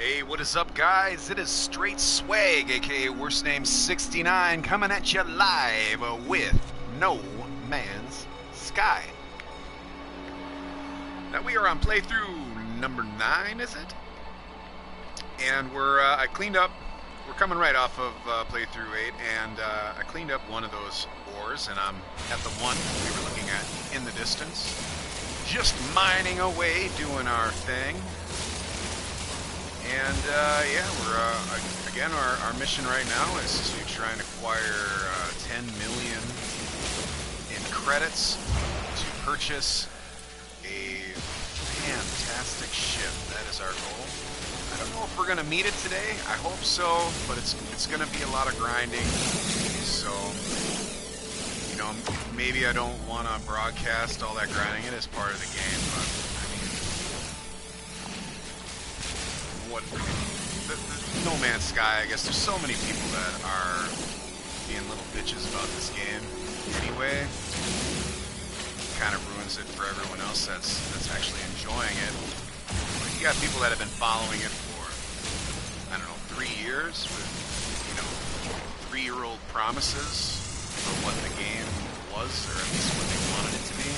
Hey, what is up, guys? It is Straight Swag, aka Worst Name 69, coming at you live with No Man's Sky. Now we are on playthrough number 9, is it? And I cleaned up. We're coming right off of playthrough 8, and I cleaned up one of those ores, and I'm at the one we were looking at in the distance, just mining away, doing our thing. And yeah, we're again, our mission right now is to try and acquire 10 million in credits to purchase a fantastic ship. That is our goal. I don't know if we're gonna meet it today. I hope so, but it's gonna be a lot of grinding. So, you know, maybe I don't want to broadcast all that grinding. It is part of the game, but what the No Man's Sky, I guess there's so many people that are being little bitches about this game anyway. Kind of ruins it for everyone else that's actually enjoying it. But you got people that have been following it for, I don't know, 3 years with, you know, 3-year-old promises of what the game was, or at least what they wanted it to be.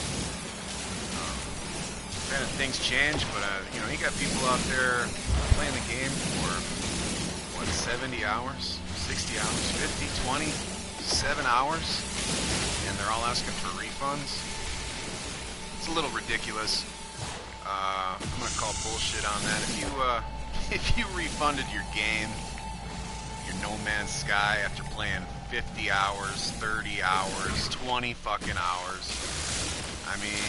Granted, things change, but you know, you got people out there playing the game for what, 70 hours, 60 hours, 50, 20, 7 hours, and they're all asking for refunds. It's a little ridiculous. I'm gonna call bullshit on that. If you refunded your game, your No Man's Sky, after playing 50 hours, 30 hours, 20 fucking hours, I mean,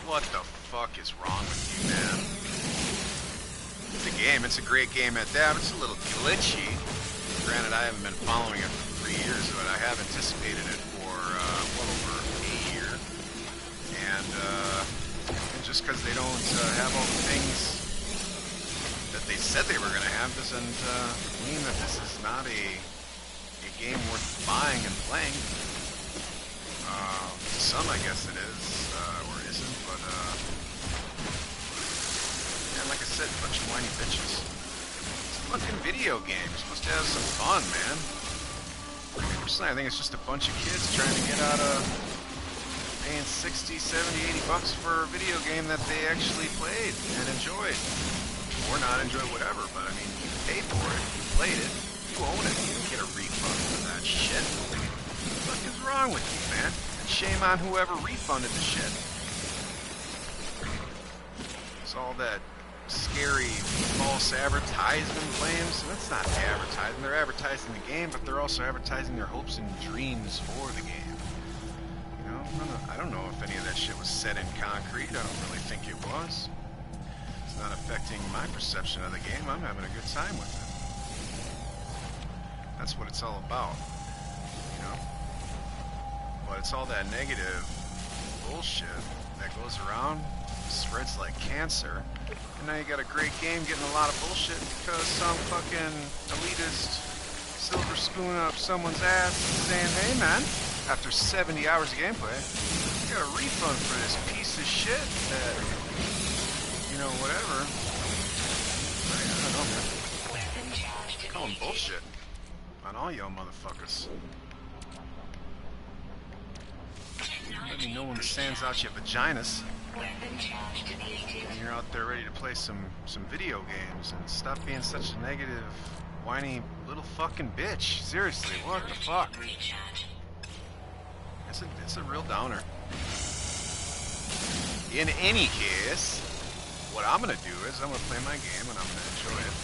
what the fuck is wrong with you, man? It's a game. It's a great game at that. It's a little glitchy. Granted, I haven't been following it for 3 years, but I have anticipated it for well over a year. And just because they don't have all the things that they said they were going to have doesn't mean that this is not a game worth buying and playing. To some, I guess it is, or isn't, but yeah, like I said, a bunch of whiny bitches. It's a fucking video game. You're supposed to have some fun, man. Personally, I think it's just a bunch of kids trying to get out of paying 60, 70, 80 bucks for a video game that they actually played and enjoyed. Or not enjoyed, whatever, but I mean, you paid for it, you played it, you own it, you don't get a refund for that shit. What the fuck is wrong with you, man? Shame on whoever refunded the shit. It's all that scary false advertisement claims. That's not advertising. They're advertising the game, but they're also advertising their hopes and dreams for the game. You know, I don't know if any of that shit was set in concrete. I don't really think it was. It's not affecting my perception of the game. I'm having a good time with it. That's what it's all about. You know? But it's all that negative bullshit that goes around, spreads like cancer, and now you got a great game getting a lot of bullshit because some fucking elitist silver spoon up someone's ass saying, hey man, after 70 hours of gameplay, you got a refund for this piece of shit that, you know, whatever. I don't know, man. Calling bullshit on all y'all motherfuckers. Let me know when the sand's out your vaginas. And you're out there ready to play some video games and stop being such a negative, whiny little fucking bitch. Seriously, what the fuck? It's a real downer. In any case, what I'm gonna do is I'm gonna play my game and I'm gonna enjoy it.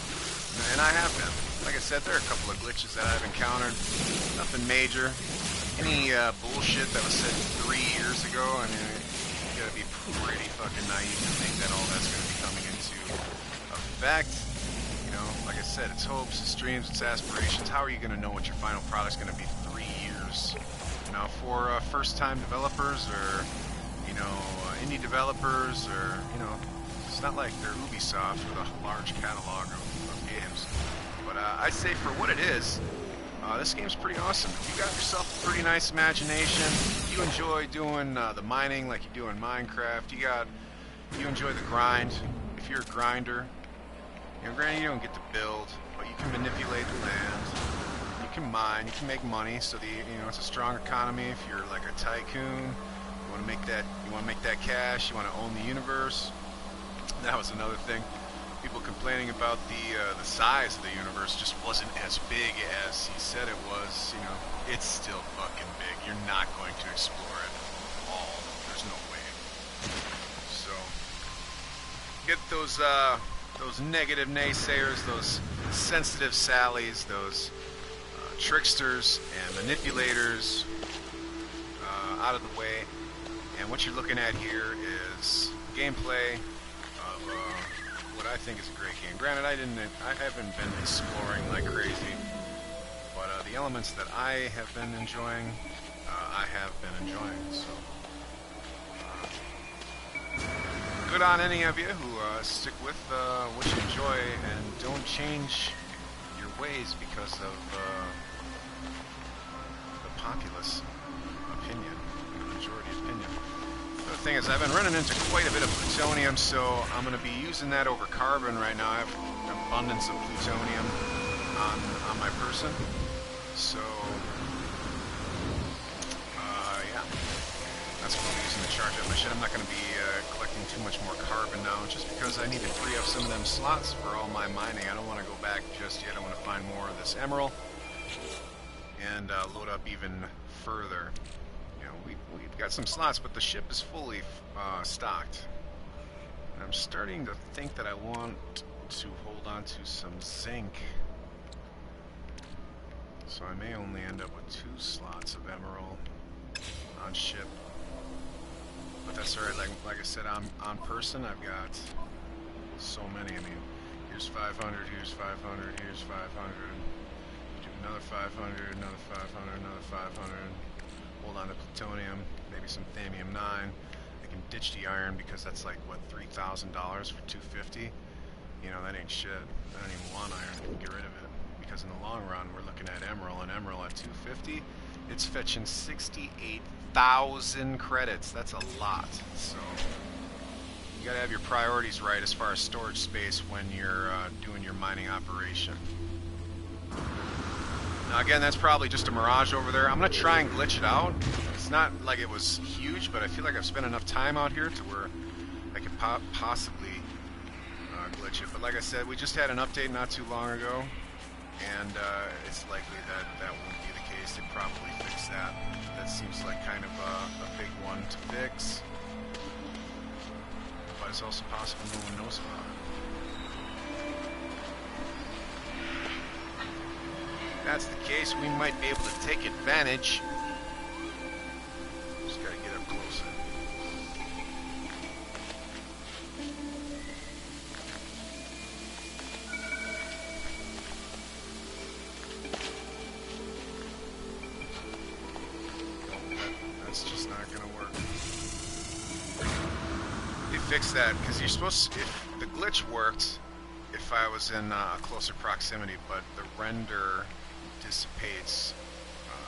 And I have been. Like I said, there are a couple of glitches that I've encountered. Nothing major. Any bullshit that was said 3 years ago, I mean, you gotta be pretty fucking naive to think that all that's gonna be coming into effect. You know, like I said, it's hopes, it's dreams, it's aspirations. How are you gonna know what your final product's gonna be 3 years? You know, for first-time developers or, you know, indie developers or, you know, it's not like they're Ubisoft with a large catalog of games. But I say for what it is, this game's pretty awesome. You got yourself a pretty nice imagination. You enjoy doing the mining like you do in Minecraft. You enjoy the grind. If you're a grinder, You know, granted, you don't get to build, but you can manipulate the land. You can mine. You can make money. So it's a strong economy. If you're like a tycoon, you want to make that. You want to make that cash. You want to own the universe. That was another thing. People complaining about the size of the universe just wasn't as big as he said it was. You know, it's still fucking big. You're not going to explore it all. There's no way. So get those negative naysayers, those sensitive Sallys, those tricksters and manipulators out of the way. And what you're looking at here is gameplay of what I think is a great game. Granted, I haven't been exploring like crazy, but the elements that I have been enjoying, I have been enjoying. So good on any of you who stick with what you enjoy and don't change your ways because of the populace opinion, the majority opinion. The thing is, I've been running into quite a bit of plutonium, so I'm going to be using that over carbon right now. I have an abundance of plutonium on my person, so yeah, that's what I'm using to charge up my shit. I'm not going to be collecting too much more carbon now, just because I need to free up some of them slots for all my mining. I don't want to go back just yet. I want to find more of this emerald and load up even further. We've got some slots, but the ship is fully stocked. And I'm starting to think that I want to hold on to some zinc. So I may only end up with 2 slots of emerald on ship. But that's alright, like I said, on person, I've got so many. I mean, here's 500, here's 500, here's 500. Do another 500, another 500, another 500. Hold on to plutonium, maybe some thamium 9. I can ditch the iron because that's like, what, $3,000 for 250? You know, that ain't shit. I don't even want iron. I can get rid of it. Because in the long run, we're looking at emerald, and emerald at 250, it's fetching 68,000 credits. That's a lot. So you gotta have your priorities right as far as storage space when you're doing your mining operation. Now again, that's probably just a mirage over there. I'm going to try and glitch it out. It's not like it was huge, but I feel like I've spent enough time out here to where I could possibly glitch it. But like I said, we just had an update not too long ago, and it's likely that that won't be the case. They probably fix that. That seems like kind of a big one to fix. But it's also possible no one knows about it. If that's the case, we might be able to take advantage. Just gotta get up closer. That's just not gonna work. They fixed that because you're supposed to, if the glitch worked if I was in closer proximity, but the render dissipates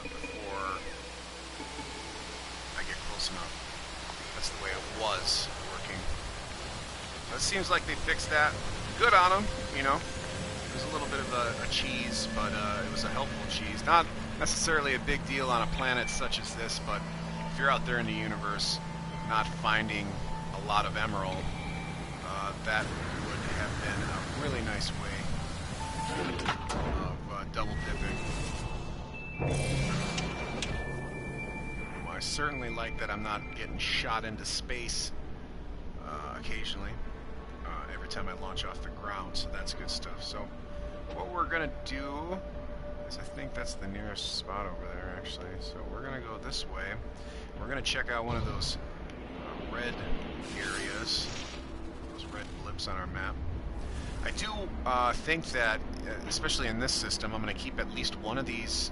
before I get close enough. That's the way it was working. So it seems like they fixed that. Good on them, you know. It was a little bit of a cheese, but it was a helpful cheese. Not necessarily a big deal on a planet such as this, but if you're out there in the universe not finding a lot of emerald, that would have been a really nice way of double dipping. Well, I certainly like that I'm not getting shot into space occasionally every time I launch off the ground, so that's good stuff. So what we're gonna do is, I think that's the nearest spot over there actually, so we're gonna go this way. We're gonna check out one of those red areas, those red blips on our map. I do think that, especially in this system, I'm going to keep at least one of these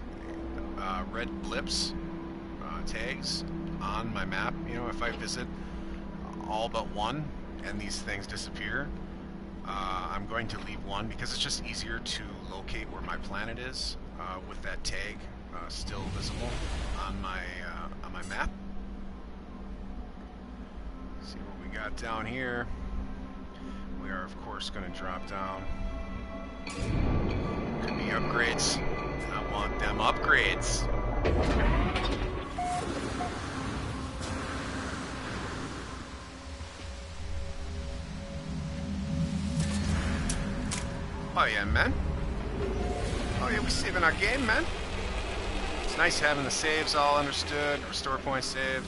red blips tags on my map. You know, if I visit all but one and these things disappear, I'm going to leave one because it's just easier to locate where my planet is with that tag still visible on my map. See what we got down here. We are, of course, going to drop down. Could be upgrades. I want them upgrades. Oh yeah, man. Oh yeah, we saving our game, man. It's nice having the saves all understood, restore points saved.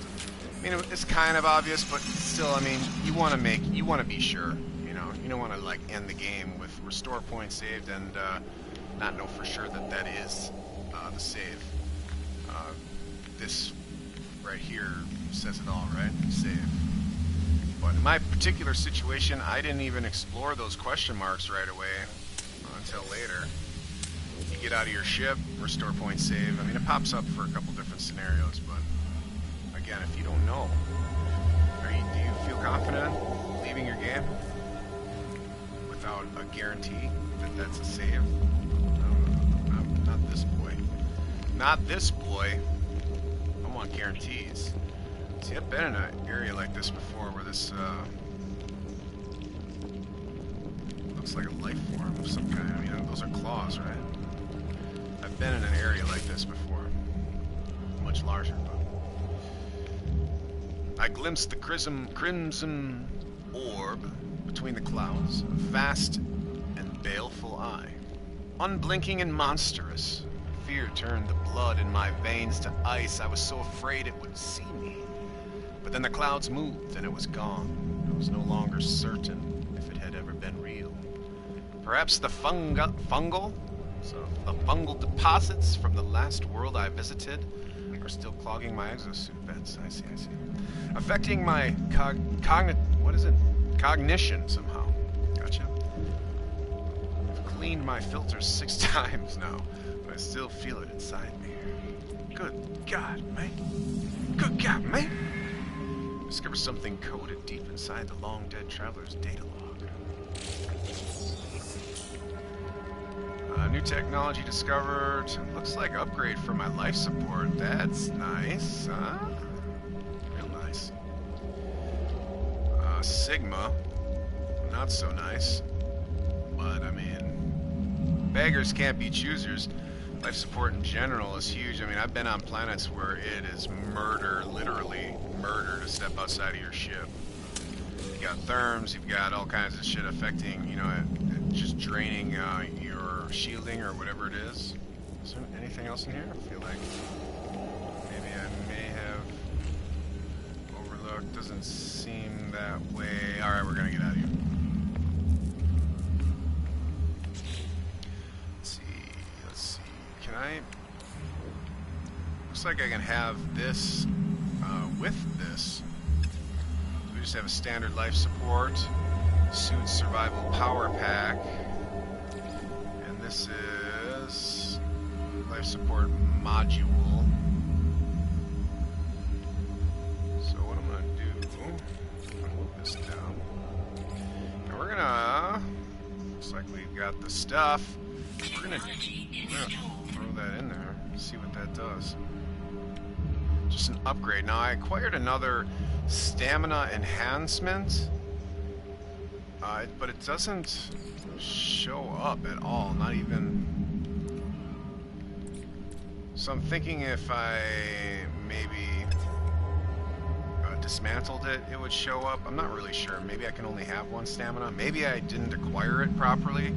I mean, it's kind of obvious, but still, I mean, you want to be sure, you know. You don't want to, like, end the game with restore points saved and not know for sure that that is the save. This right here says it all, right? Save. But in my particular situation, I didn't even explore those question marks right away until later. You get out of your ship, restore point save. I mean, it pops up for a couple different scenarios, but again, if you don't know, do you feel confident leaving your game without a guarantee that that's a save? Not this boy. Not this boy. I want guarantees. See, I've been in an area like this before where this looks like a life form of some kind. I mean, those are claws, right? I've been in an area like this before. Much larger, but I glimpsed the crimson orb between the clouds, a vast and baleful eye. Unblinking and monstrous, fear turned the blood in my veins to ice. I was so afraid it would see me. But then the clouds moved and it was gone. I was no longer certain if it had ever been real. Perhaps the fungal deposits from the last world I visited are still clogging my exosuit beds. I see. Affecting my cognition somehow. Gotcha. I've cleaned my filters 6 times now, but I still feel it inside me. Good God, man. Good God, man. Discover something coded deep inside the long-dead traveler's data log. New technology discovered. Looks like upgrade for my life support. That's nice, huh? Real nice. Sigma. Not so nice. But, I mean, beggars can't be choosers. Life support in general is huge. I mean, I've been on planets where it is murder, literally murder, to step outside of your ship. You got therms, you've got all kinds of shit affecting, you know, just draining your shielding or whatever it is. Is there anything else in here? I feel like maybe I may have overlooked. Doesn't seem that way. Alright, we're gonna get out of here. Let's see. Can I... Looks like I can have this with this. We just have a standard life support, suit survival power pack, and this is life support module. So what I'm gonna do, I'm gonna move this down, and we're gonna, looks like we've got the stuff, we're gonna throw that in there, see what that does. Just an upgrade. Now I acquired another stamina enhancement, but it doesn't show up at all, not even. So I'm thinking if I maybe dismantled it, it would show up. I'm not really sure. Maybe I can only have one stamina. Maybe I didn't acquire it properly.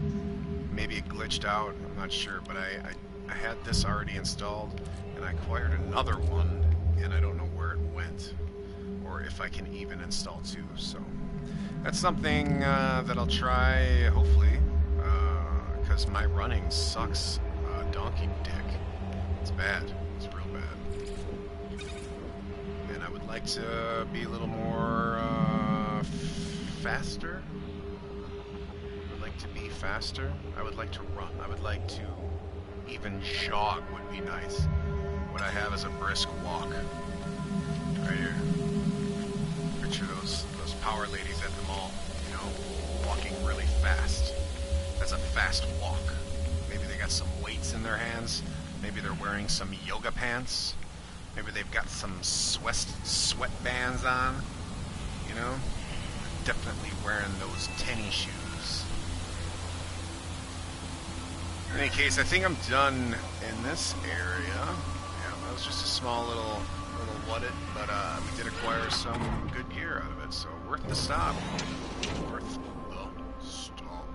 Maybe it glitched out. I'm not sure, but I had this already installed, and I acquired another one, and I don't know where it went, or if I can even install 2. So that's something that I'll try, hopefully, because my running sucks donkey dick. It's bad. It's real bad. And I would like to be a little more faster. I would like to be faster. I would like to run. I would like to even jog would be nice. What I have is a brisk walk. Right here. Picture those power ladies at the mall, you know, walking really fast. That's a fast walk. Maybe they got some weights in their hands. Maybe they're wearing some yoga pants. Maybe they've got some sweat bands on. You know? Definitely wearing those tennis shoes. In any case, I think I'm done in this area. Yeah, that was just a small little what it, but we did acquire some good gear out of it, so worth the stop. Worth the stop.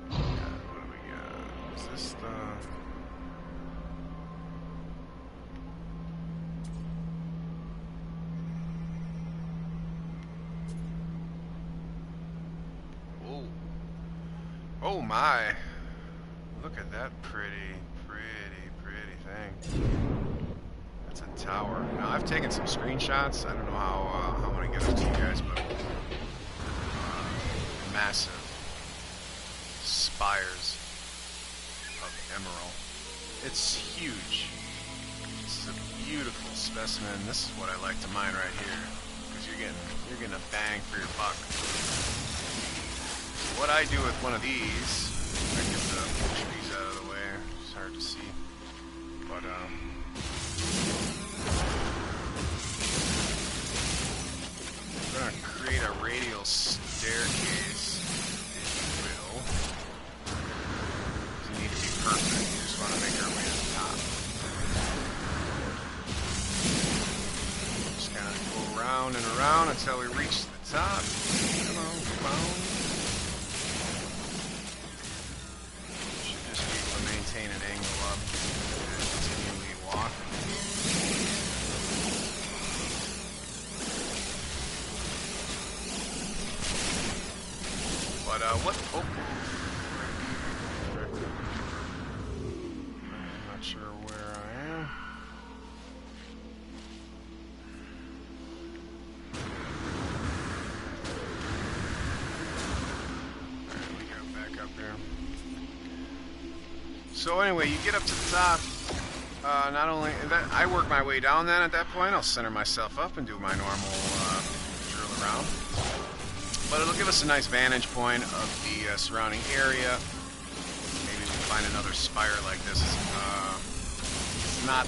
What do we got? Is this the... Oh my! Look at that pretty thing. That's a tower. Now I've taken some screenshots. I don't know how I want to get them to you guys, but massive spires of emerald. It's huge. This is a beautiful specimen. This is what I like to mine right here, because you're getting a bang for your buck. What I do with one of these, I get the trees out of the way, it's hard to see, but I'm going to create a radial staircase, if you will. It doesn't need to be perfect, you just want to make our way to the top. Just kind of go around and around until we reach the top. Come on, come on. Maintain an angle up and continually walk. But what? Oh, I'm not sure where I am. Alright, we go back up here. So anyway, you get up to the top. Not only that, I work my way down. Then at that point, I'll center myself up and do my normal drill around. But it'll give us a nice vantage point of the surrounding area. Maybe we'll find another spire like this. It's not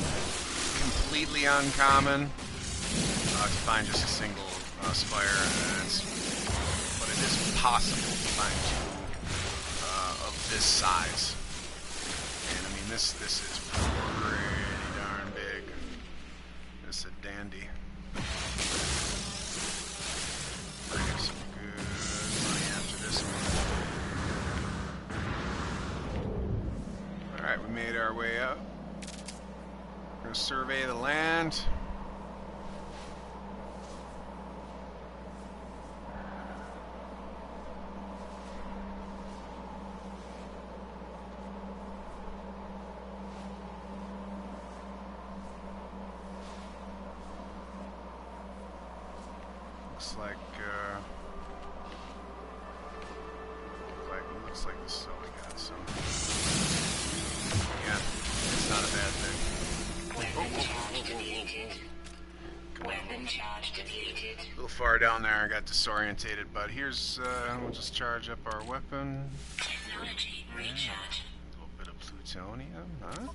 completely uncommon to find just a single spire, but it is possible to find two of this size. This is pretty darn big. This is a dandy. Bring up some good money after this one. Alright, we made our way up. We're going to survey the land. Looks like this is all we got, so yeah, it's not a bad thing. Weapon charge depleted. Weapon charge depleted. A little far down there, I got disorientated, but here's, we'll just charge up our weapon. Technology recharge. A little bit of plutonium, huh?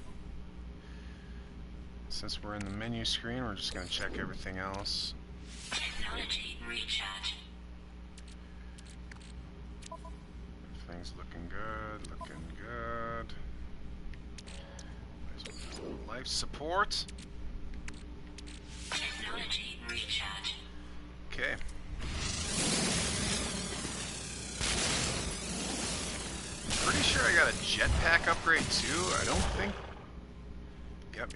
Since we're in the menu screen, we're just going to check everything else. Technology recharge. Everything's looking good, looking good. Life support. Technology recharge. Okay. Pretty sure I got a jetpack upgrade too. I don't think. Yep.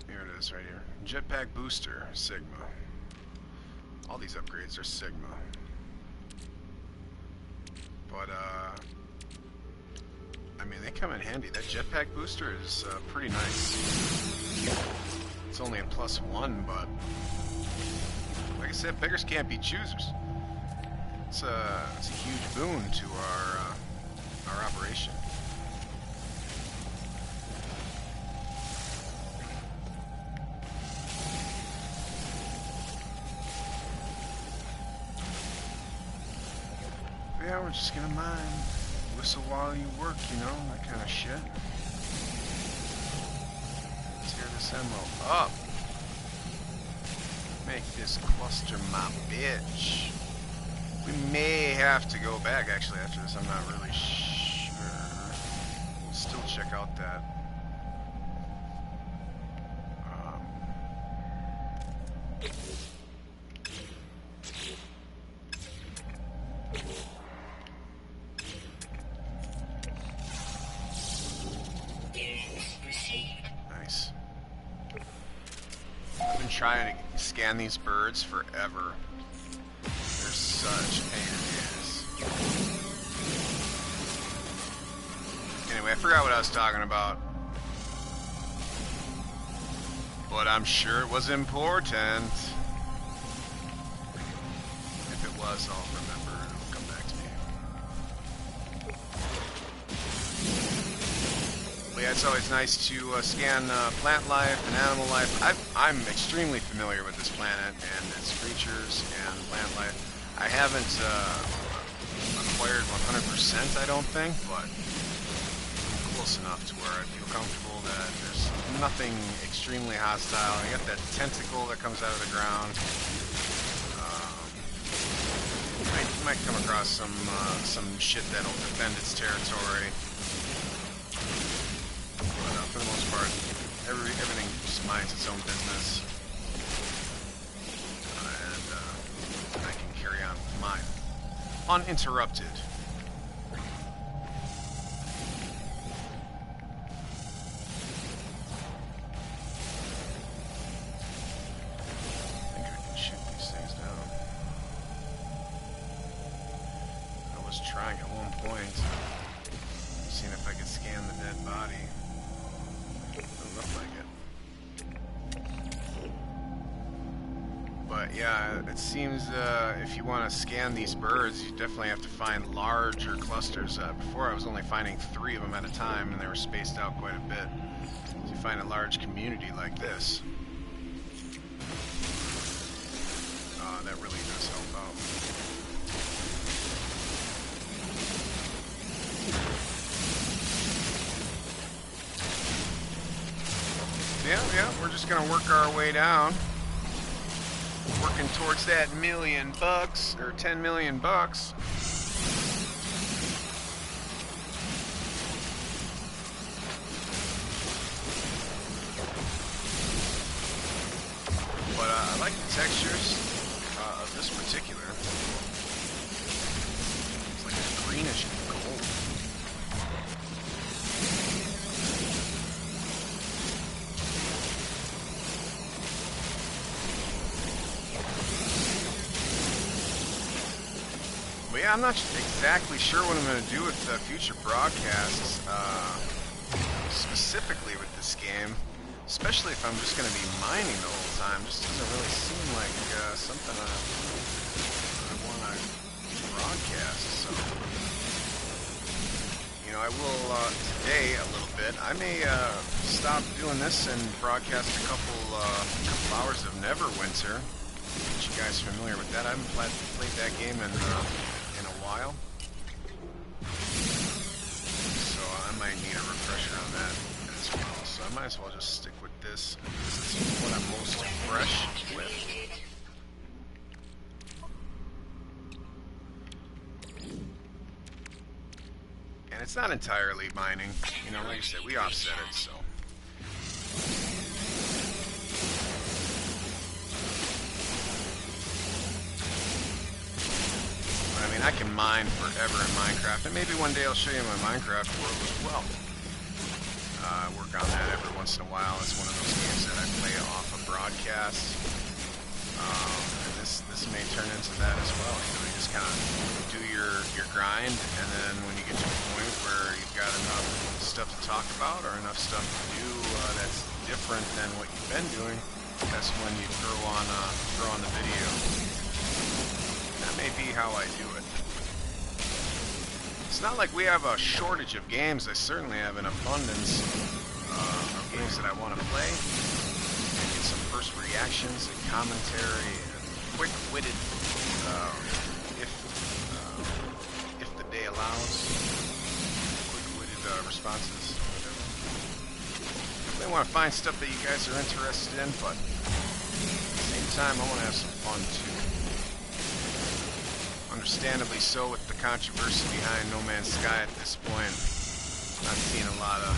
Here it is right here. Jetpack booster, Sigma. All these upgrades are Sigma. But, I mean, they come in handy. That jetpack booster is pretty nice. It's only a +1, but like I said, beggars can't be choosers. It's a huge boon to our operation. Yeah, we're just gonna mine. Whistle while you work, you know, that kind of shit. Let's tear this emerald up. Make this cluster my bitch. We may have to go back actually after this. I'm not really sure. check out that. Nice. I've been trying to scan these birds forever. They're such a pain in the ass. Anyway, I forgot what I was talking about. But I'm sure it was important. If it was, I'll remember and it'll come back to me. But yeah, it's always nice to scan plant life and animal life. I'm extremely familiar with this planet and its creatures and plant life. I haven't acquired 100%, I don't think, but I'm close enough to where I feel comfortable that there's nothing extremely hostile. You got that tentacle that comes out of the ground. You might come across some shit that'll defend its territory. But for the most part, everything just minds its own business. And I can carry on with mine uninterrupted. Trying at one point, seeing if I could scan the dead body. Doesn't look like it. But yeah, it seems if you want to scan these birds, you definitely have to find larger clusters. Before I was only finding 3 of them at a time, and they were spaced out quite a bit. So you find a large community like this. That really does help out. Yeah, we're just gonna work our way down. Working towards that $1 million, or 10 million bucks. But I like the textures of this particular. It's like a greenish gold. Yeah, I'm not exactly sure what I'm going to do with future broadcasts, specifically with this game, especially if I'm just going to be mining the whole time. Just doesn't really seem like something I want to broadcast. So, you know, I will today a little bit. I may stop doing this and broadcast a couple hours of Neverwinter. Get you guys familiar with that? I haven't played that game in a while, so I might need a refresher on that as well. So I might as well just stick with this. This is what I'm most fresh with. And it's not entirely mining, you know, like I said, we offset it, so. I mean, I can mine forever in Minecraft, and maybe one day I'll show you my Minecraft world as well. I work on that every once in a while. It's one of those games that I play off a broadcast. And this may turn into that as well. You know, you just kind of do your grind, and then when you get to a point where you've got enough stuff to talk about or enough stuff to do that's different than what you've been doing, that's when you throw on the video. That may be how I do it. It's not like we have a shortage of games. I certainly have an abundance of games that I want to play. Get some first reactions and commentary and quick-witted, if the day allows, quick-witted responses. I want to find stuff that you guys are interested in, but at the same time, I want to have some fun too. Understandably so, with the controversy behind No Man's Sky at this point. Not seeing a lot of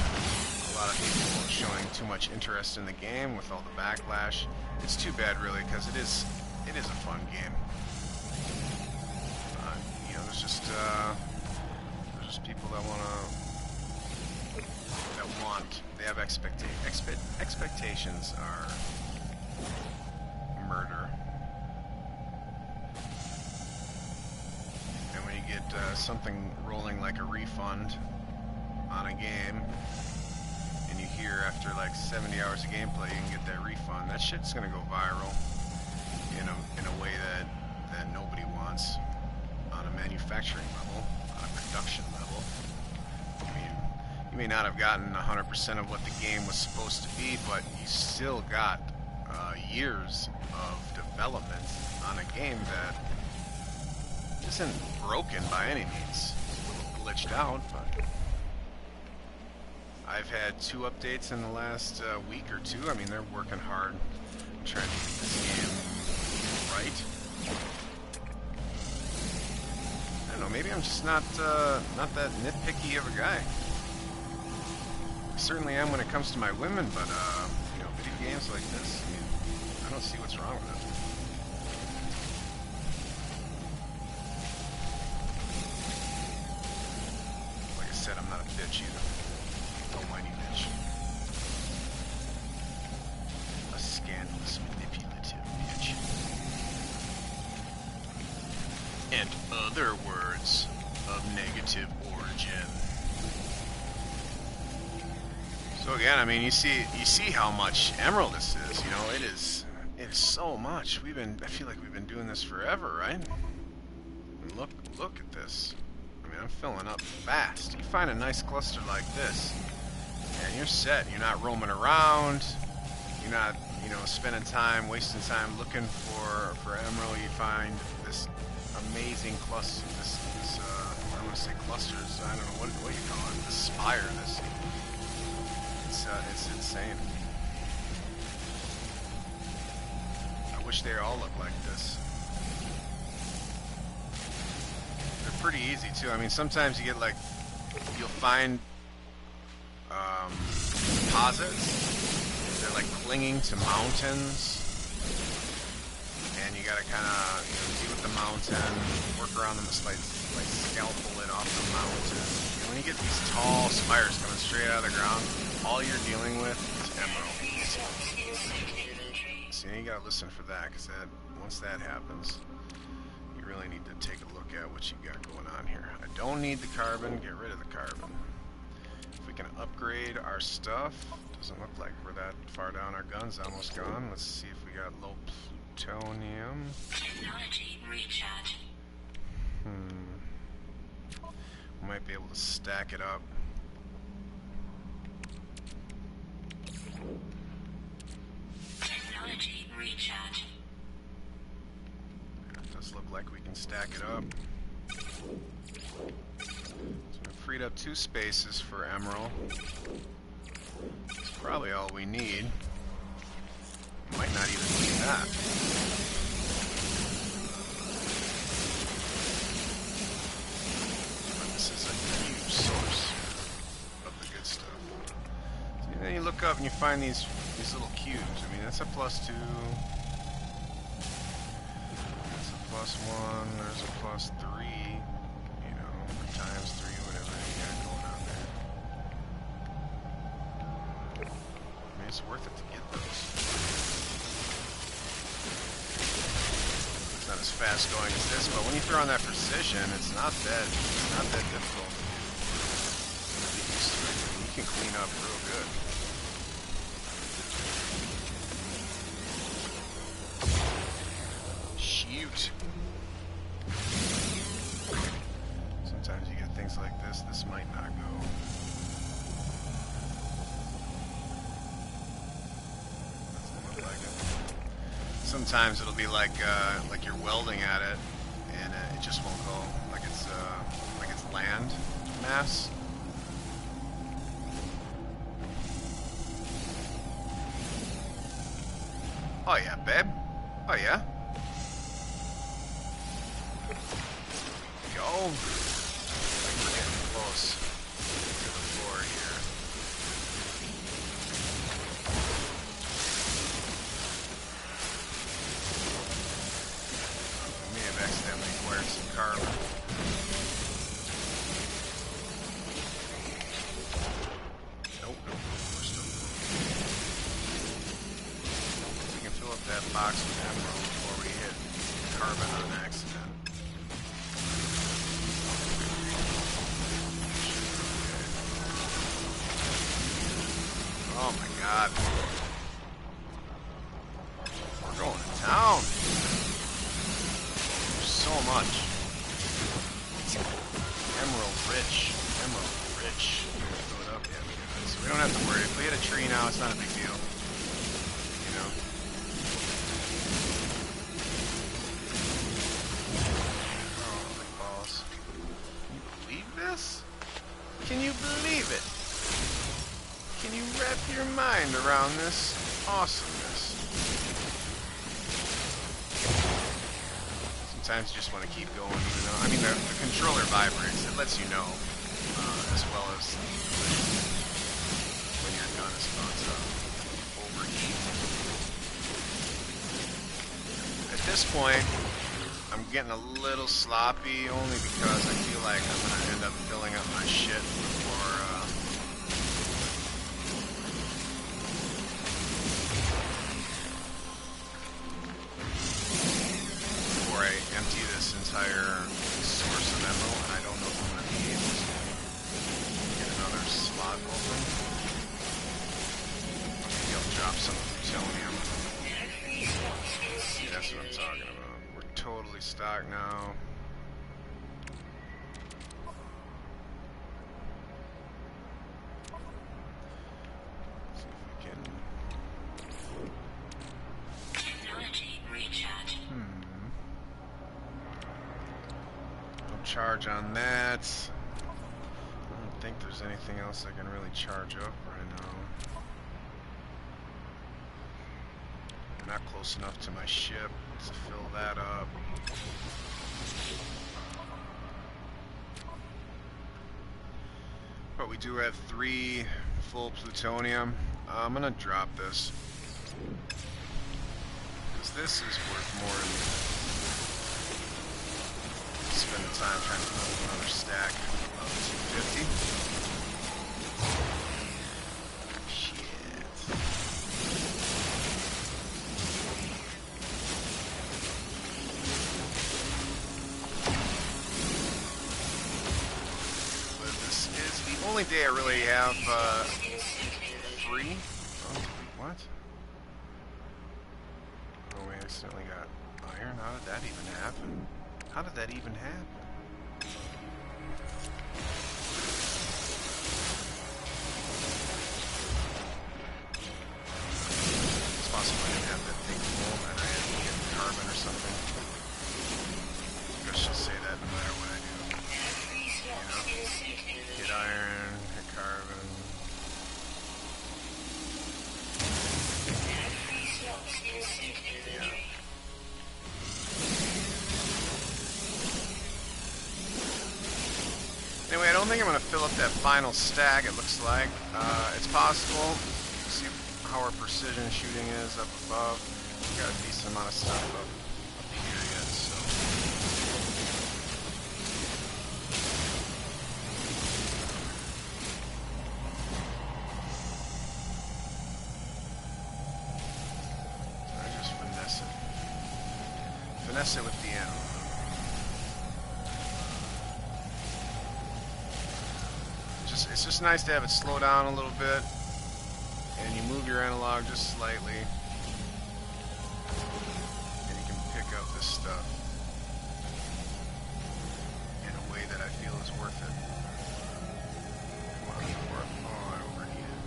people showing too much interest in the game with all the backlash. It's too bad, really, because it is a fun game. You know, there's just people that they have expectations are murder. And when you get something rolling like a refund on a game, and you hear after like 70 hours of gameplay you can get that refund, that shit's gonna go viral in a way that nobody wants on a manufacturing level, on a production level. I mean, you may not have gotten 100% of what the game was supposed to be, but you still got years of development on a game that isn't broken by any means. It's a little glitched out, but I've had 2 updates in the last week or 2. I mean, they're working hard trying to get this game right. I don't know, maybe I'm just not that nitpicky of a guy. I certainly am when it comes to my women, but you know, video games like this, I mean, I don't see what's wrong with it. Like I said, I'm not a bitch either. A whiny bitch. A scandalous, manipulative bitch. And other words of negative origin. So again, I mean, you see how much Emerald this is. You know, it is so much. I feel like we've been doing this forever, right? And look at this. I mean, I'm filling up fast. You find a nice cluster like this, and you're set. You're not roaming around. You're not, you know, spending time, wasting time looking for Emerald. You find this amazing cluster. This I don't want to say clusters. I don't know what you call it. This spire. It's insane. I wish they all looked like this. They're pretty easy too. I mean, sometimes you get like, you'll find deposits. They're like clinging to mountains, and you gotta kind of, you know, deal with the mountain, work around them, just like scalpel it off the mountain. And when you get these tall spires coming straight out of the ground, all you're dealing with is Emerald. See, you gotta listen for that, because once that happens, you really need to take a look at what you got going on here. I don't need the carbon. Get rid of the carbon. If we can upgrade our stuff, doesn't look like we're that far down. Our gun's almost gone. Let's see if we got low plutonium. Technology recharge. We might be able to stack it up. Technology recharge. It does look like we can stack it up. So we freed up 2 spaces for Emerald. That's probably all we need. Might not even need that. But this is a huge source of the good stuff. So then you look up and you find these little cubes. I mean, that's a +2. That's a +1. There's a +3. You know, or ×3, whatever you got going on there. I mean, it's worth it to get those. It's not as fast going as this, but when you throw on that precision, it's not that difficult to do. Get used to it. You can clean up real good. Shoot. Sometimes you get things like this. This might not go. Doesn't look like it. Sometimes it'll be like you're welding at it, and it just won't go. Like it's land mass. Oh yeah, babe. Oh yeah. Go. Like we're getting close to the floor acquired some carbon. Nope, we're still moving. We can fill up that box with emerald before we hit carbon on accident. Oh my god. We're going to town. There's so much. Emerald rich. Emerald rich. Fill it up. Yeah, we got it. So we don't have to worry. If we hit a tree now, it's not a big deal. You know? Oh, my balls. Can you believe this? Can you believe it? Can you wrap your mind around this awesomeness? Sometimes you just want to keep going, you know. I mean, the controller vibrates. It lets you know, as well as when your gun is about to overheat. At this point, I'm getting a little sloppy, only because I feel like I'm going to end up filling up my shit before I empty this entire source of emerald, and I don't know if I'm going to be able to get another slot open. Maybe I'll drop some plutonium. See, that's what I'm talking about. We're totally stocked now. See if we can... Technology recharge. Charge on that. I don't think there's anything else I can really charge up right now. I'm not close enough to my ship to fill that up. But we do have 3 full plutonium. I'm gonna drop this, because this is worth more than spend the time trying to come up with another stack of 250. Shit. But this is the only day I really have free. Oh, what? Oh, we accidentally got iron. How did that even happen? How did that even happen? It's possible I didn't have that thing full and I had to get carbon or something. I should say that no matter what I do. You know? Hit iron, hit carbon. Yeah. Anyway, I don't think I'm going to fill up that final stack, it looks like. It's possible. Let's see how our precision shooting is up above. We've got a decent amount of stuff up here yet, so... I just finesse it. Finesse it with the animal. It's just nice to have it slow down a little bit, and you move your analog just slightly, and you can pick up this stuff in a way that I feel is worth it. Come on, before I overheated.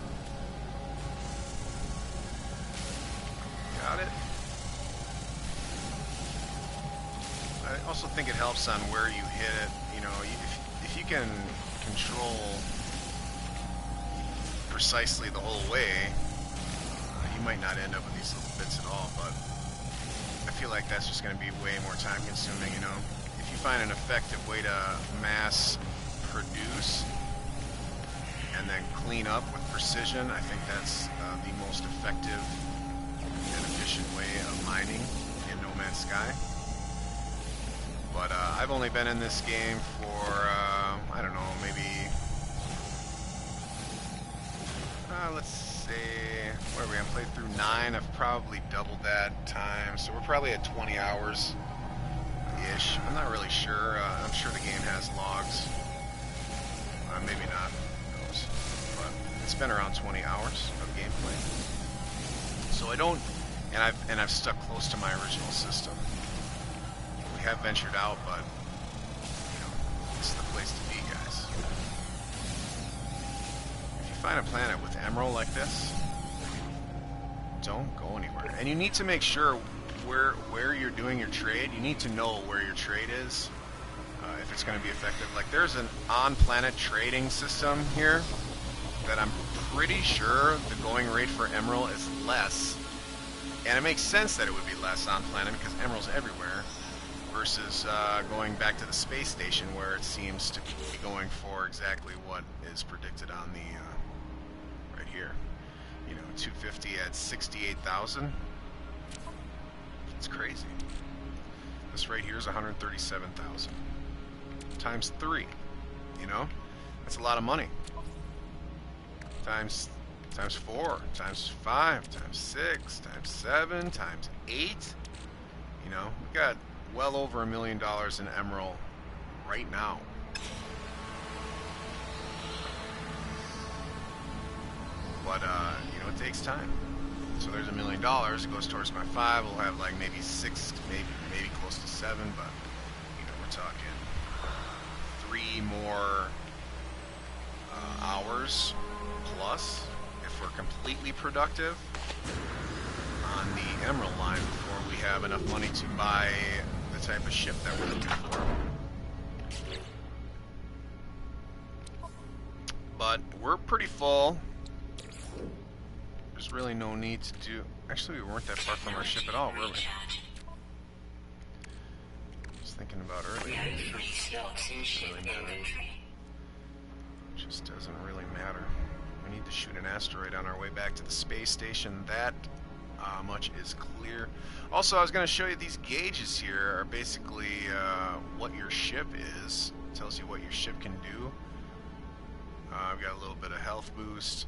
Got it. I also think it helps on where you hit it. You know, if you can control precisely the whole way, you might not end up with these little bits at all, but I feel like that's just going to be way more time consuming, you know. If you find an effective way to mass produce and then clean up with precision, I think that's the most effective and efficient way of mining in No Man's Sky. But I've only been in this game for, I don't know, maybe, let's say, what are we, I played through 9, I've probably doubled that time, so we're probably at 20 hours-ish. I'm not really sure, I'm sure the game has logs, maybe not, who knows, but it's been around 20 hours of gameplay. So I don't, and I've stuck close to my original system. We have ventured out, but you know, this is the place to be, guys. If you find a planet with emerald like this, don't go anywhere. And you need to make sure where you're doing your trade. You need to know where your trade is if it's going to be effective. Like, there's an on-planet trading system here that I'm pretty sure the going rate for emerald is less. And it makes sense that it would be less on planet because emerald's everywhere versus going back to the space station where it seems to be going for exactly what is predicted on the right here. You know, 250 at 68,000. It's crazy. This right here is 137,000 times 3. You know, that's a lot of money. Times 4, times 5, times 6, times 7, times 8. You know, we got well over $1 million in emerald right now. But, you know, it takes time. So there's $1 million. It goes towards my 5. We'll have like maybe 6, maybe close to 7. But, you know, we're talking 3 more hours plus if we're completely productive on the emerald line before we have enough money to buy the type of ship that we're looking for. But we're pretty full. There's really no need to do... Actually, we weren't that far from our ship at all, were we? Just thinking about earlier. Just doesn't really matter. We need to shoot an asteroid on our way back to the space station. That much is clear. Also, I was going to show you these gauges here are basically what your ship is. It tells you what your ship can do. I've got a little bit of health boost.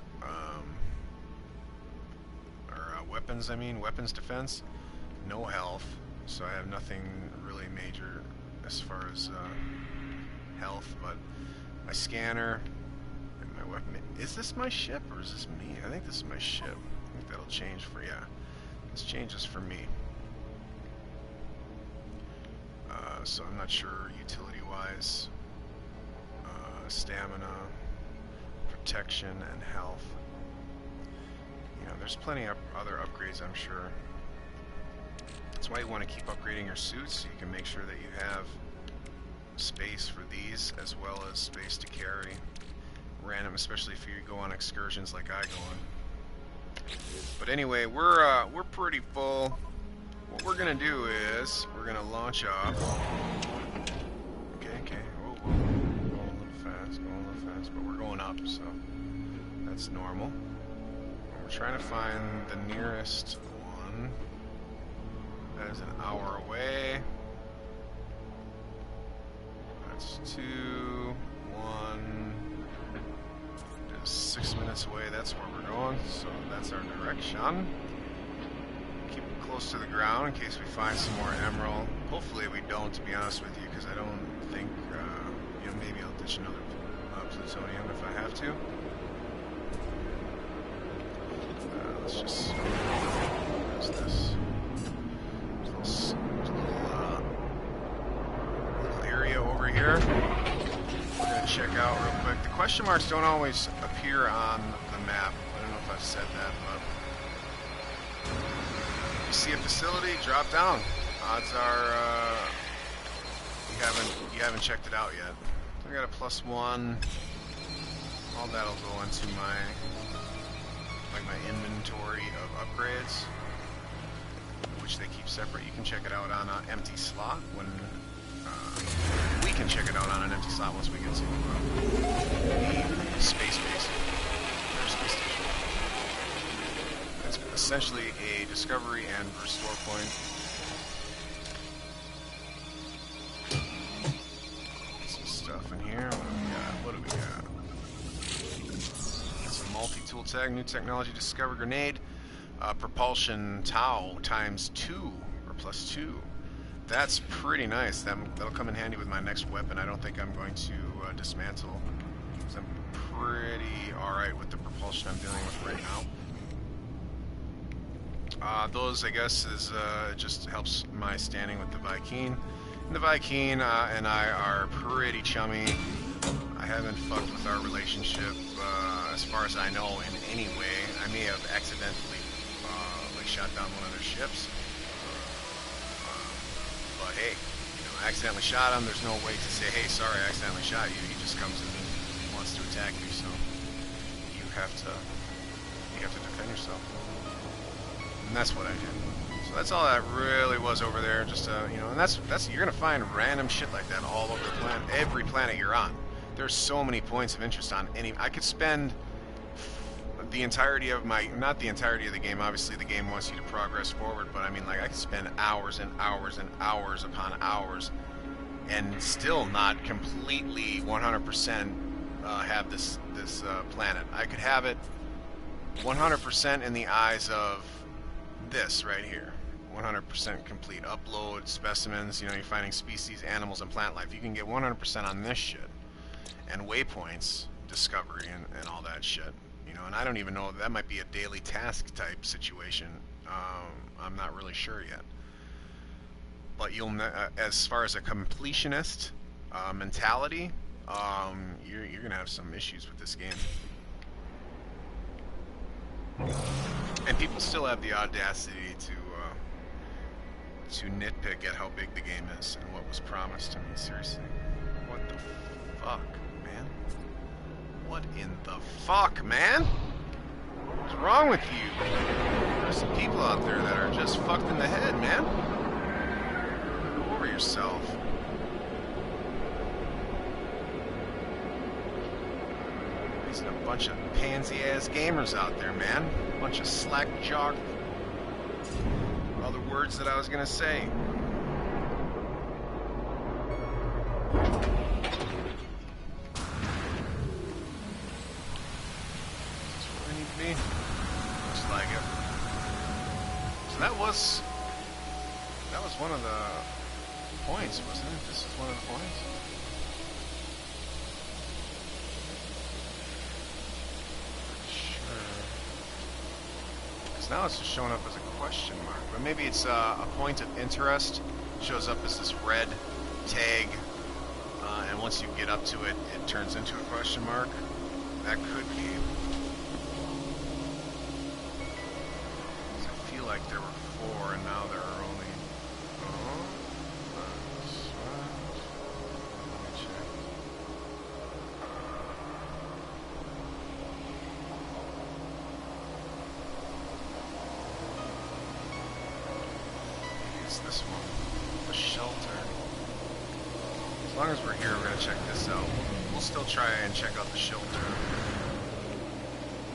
Weapons, weapons defense. No health, so I have nothing really major as far as health, but my scanner and my weapon. Is this my ship or is this me? I think this is my ship. I think that'll change for, yeah. This changes for me. So I'm not sure utility-wise. Stamina, protection, and health. You know, there's plenty of other upgrades, I'm sure. That's why you want to keep upgrading your suits, so you can make sure that you have space for these, as well as space to carry random, especially if you go on excursions like I go on. But anyway, we're pretty full. What we're gonna do is we're gonna launch off. Okay. Whoa. Going a little fast, but we're going up, so that's normal. We're trying to find the nearest one. That is an hour away. That's 2, 1. It is 6 minutes away. That's where we're going. So that's our direction. Keep it close to the ground in case we find some more emerald. Hopefully we don't, to be honest with you, because I don't think, you know, maybe I'll ditch another plutonium if I have to. Let's just, what's this? There's a little area over here. We're going to check out real quick. The question marks don't always appear on the map. I don't know if I've said that, but if you see a facility, drop down. Odds are you haven't checked it out yet. So I got a +1. All that'll go into my inventory of upgrades, which they keep separate. You can check it out on an empty slot when we can check it out on an empty slot once we get to the space base, or space station. It's essentially a discovery and restore point. tool tag, new technology, discover grenade, propulsion tau times 2 or plus 2. That's pretty nice. That'll come in handy with my next weapon. I don't think I'm going to dismantle, because I'm pretty alright with the propulsion I'm dealing with right now. Those, I guess, is just helps my standing with the Vy'keen. And the Vy'keen and I are pretty chummy. I haven't fucked with our relationship, as far as I know, in any way. I may have accidentally like shot down one of their ships. But hey, you know, I accidentally shot him. There's no way to say, hey, sorry, I accidentally shot you. He just comes and wants to attack you, so you have to defend yourself. And that's what I did. So that's all that really was over there. Just you know, and that's you're gonna find random shit like that all over the planet, every planet you're on. There's so many points of interest on any. I could spend the entirety of my, not the entirety of the game. Obviously, the game wants you to progress forward, but I mean, like, I could spend hours and hours and hours upon hours, and still not completely 100% have this planet. I could have it 100% in the eyes of this right here. 100% complete upload specimens. You know, you're finding species, animals, and plant life. You can get 100% on this shit, and waypoints, discovery, and all that shit. You know, and I don't even know, that might be a daily task type situation. I'm not really sure yet. But you'll, as far as a completionist mentality, you're gonna have some issues with this game. And people still have the audacity to nitpick at how big the game is and what was promised to me. Seriously, what the fuck, man? What in the fuck, man? What's wrong with you? There's some people out there that are just fucked in the head, man. Get over yourself. There's a bunch of pansy-ass gamers out there, man. A bunch of slack-jawed. All the words that I was gonna say. Looks like it. So that was one of the points, wasn't it? This is one of the points. Sure. Because now it's just showing up as a question mark, but maybe it's a point of interest. It shows up as this red tag, and once you get up to it, it turns into a question mark. That could be. Like there were 4 and now there are only let me check. Maybe it's this one, the shelter. As long as we're here, we're gonna check this out. We'll still try and check out the shelter.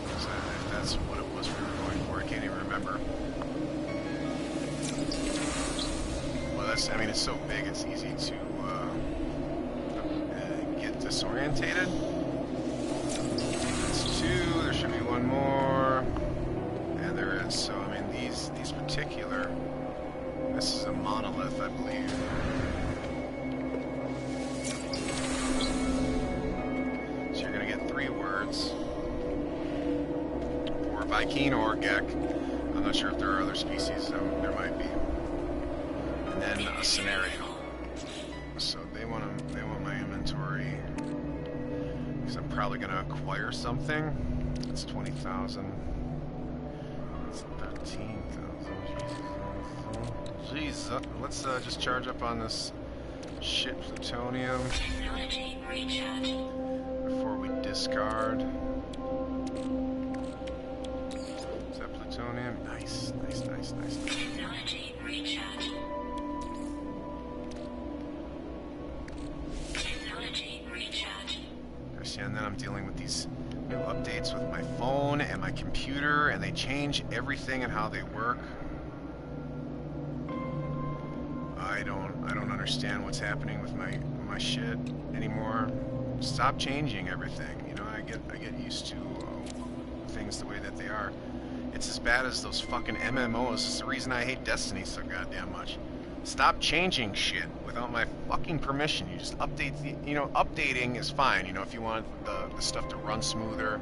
If that's what it was we were going for, I can't even remember. I mean, it's so big, it's easy to get disorientated. That's 2, there should be 1 more. And there is. So, I mean, these particular, this is a monolith, I believe. So you're going to get 3 words. Or Vy'keen or Gek. I'm not sure if there are other species, there might be. And a scenario. So they want my inventory, because I'm probably going to acquire something. It's 20,000. It's 13,000. Jeez, let's just charge up on this shit plutonium before we discard. Is that plutonium? Nice. Technology recharge. And then I'm dealing with these new updates with my phone and my computer, and they change everything and how they work. I don't understand what's happening with my shit anymore. Stop changing everything. You know, I get used to things the way that they are. It's as bad as those fucking MMOs. It's the reason I hate Destiny so goddamn much. Stop changing shit without my fucking permission. You just update the, updating is fine, if you want the stuff to run smoother, or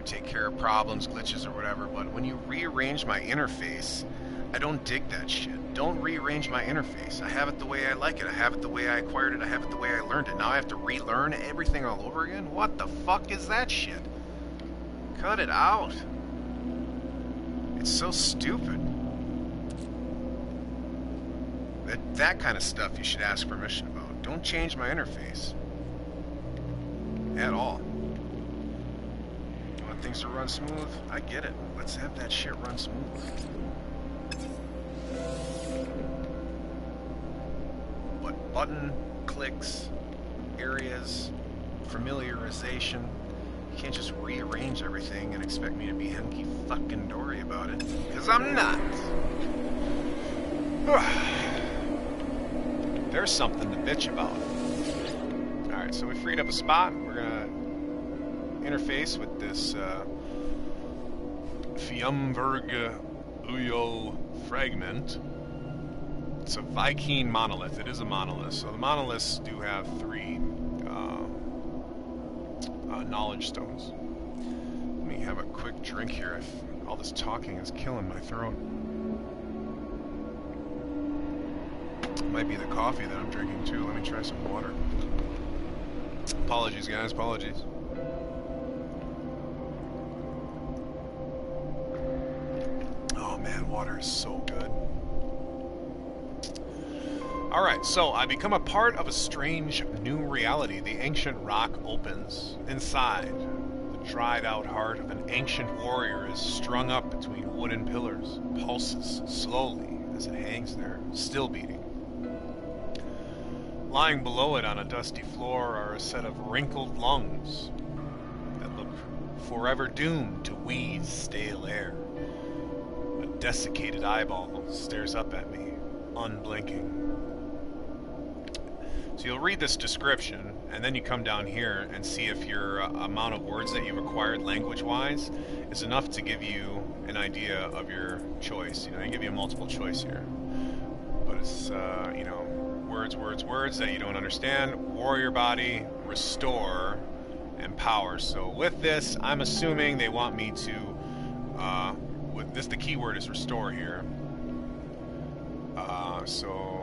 take care of problems, glitches, or whatever. But when you rearrange my interface, I don't dig that shit. Don't rearrange my interface. I have it the way I like it. I have it the way I acquired it. I have it the way I learned it. Now I have to relearn everything all over again? What the fuck is that shit? Cut it out. It's so stupid. That kind of stuff you should ask permission about. Don't change my interface. At all. You want things to run smooth? I get it. Let's have that shit run smooth. But button clicks, areas, familiarization, you can't just rearrange everything and expect me to be hunky fucking dory about it. Because I'm not. There's something to bitch about. Alright, so we freed up a spot. We're gonna interface with this Fjumberg Uyo fragment. It's a Vy'keen monolith. It is a monolith. So the monoliths do have 3 knowledge stones. Let me have a quick drink here. All this talking is killing my throat. It might be the coffee that I'm drinking too. Let me try some water. Apologies, guys. Apologies. Oh man, water is so good. Alright, so I become a part of a strange new reality. The ancient rock opens. Inside, the dried out heart of an ancient warrior is strung up between wooden pillars, pulses slowly as it hangs there, still beating. Lying below it on a dusty floor are a set of wrinkled lungs that look forever doomed to wheeze stale air. A desiccated eyeball stares up at me, unblinking. So you'll read this description, and then you come down here and see if your amount of words that you've acquired language-wise is enough to give you an idea of your choice. They give you a multiple choice here. But it's, words that you don't understand. Warrior body, restore, and power. So with this, I'm assuming they want me to, with this, the keyword is restore here. So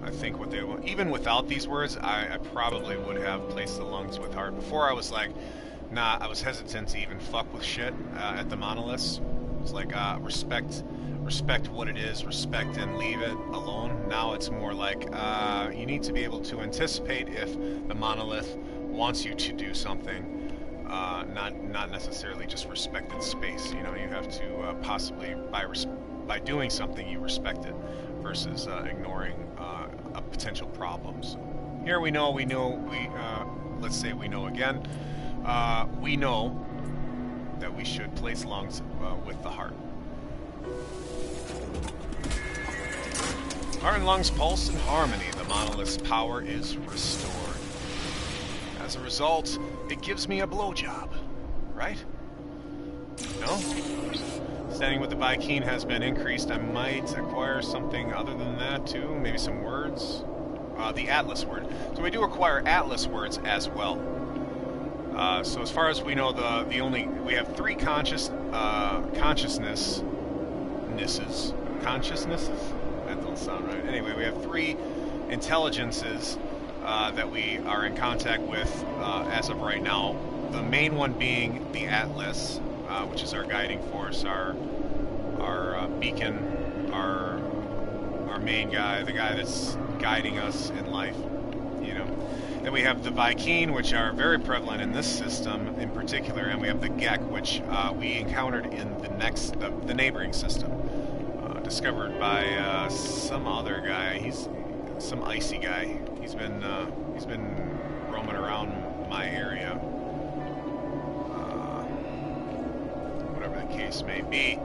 I think what they will, even without these words, I probably would have placed the lungs with heart. Before I was like, nah, I was hesitant to even fuck with shit at the monoliths. It's like, respect what it is, respect and leave it alone. Now it's more like, you need to be able to anticipate if the monolith wants you to do something, not necessarily just respect its space. You have to possibly, by doing something, you respect it, versus ignoring a potential problem. So here we know, let's say we know again, we know that we should place lungs with the heart. Heart and lungs pulse in harmony. The monolith's power is restored. As a result, it gives me a blowjob, right? No? Standing with the Vy'keen has been increased. I might acquire something other than that too. Maybe some words. The Atlas word. So we do acquire Atlas words as well. So as far as we know, we have 3 consciousnesses. That don't sound right. Anyway, we have 3 intelligences that we are in contact with as of right now. The main one being the Atlas, which is our guiding force, our beacon, our main guy, the guy that's guiding us in life. Then we have the Vy'keen, which are very prevalent in this system in particular, and we have the Gek, which we encountered in the neighboring system, discovered by some other guy. He's some icy guy. He's been roaming around my area. Whatever the case may be,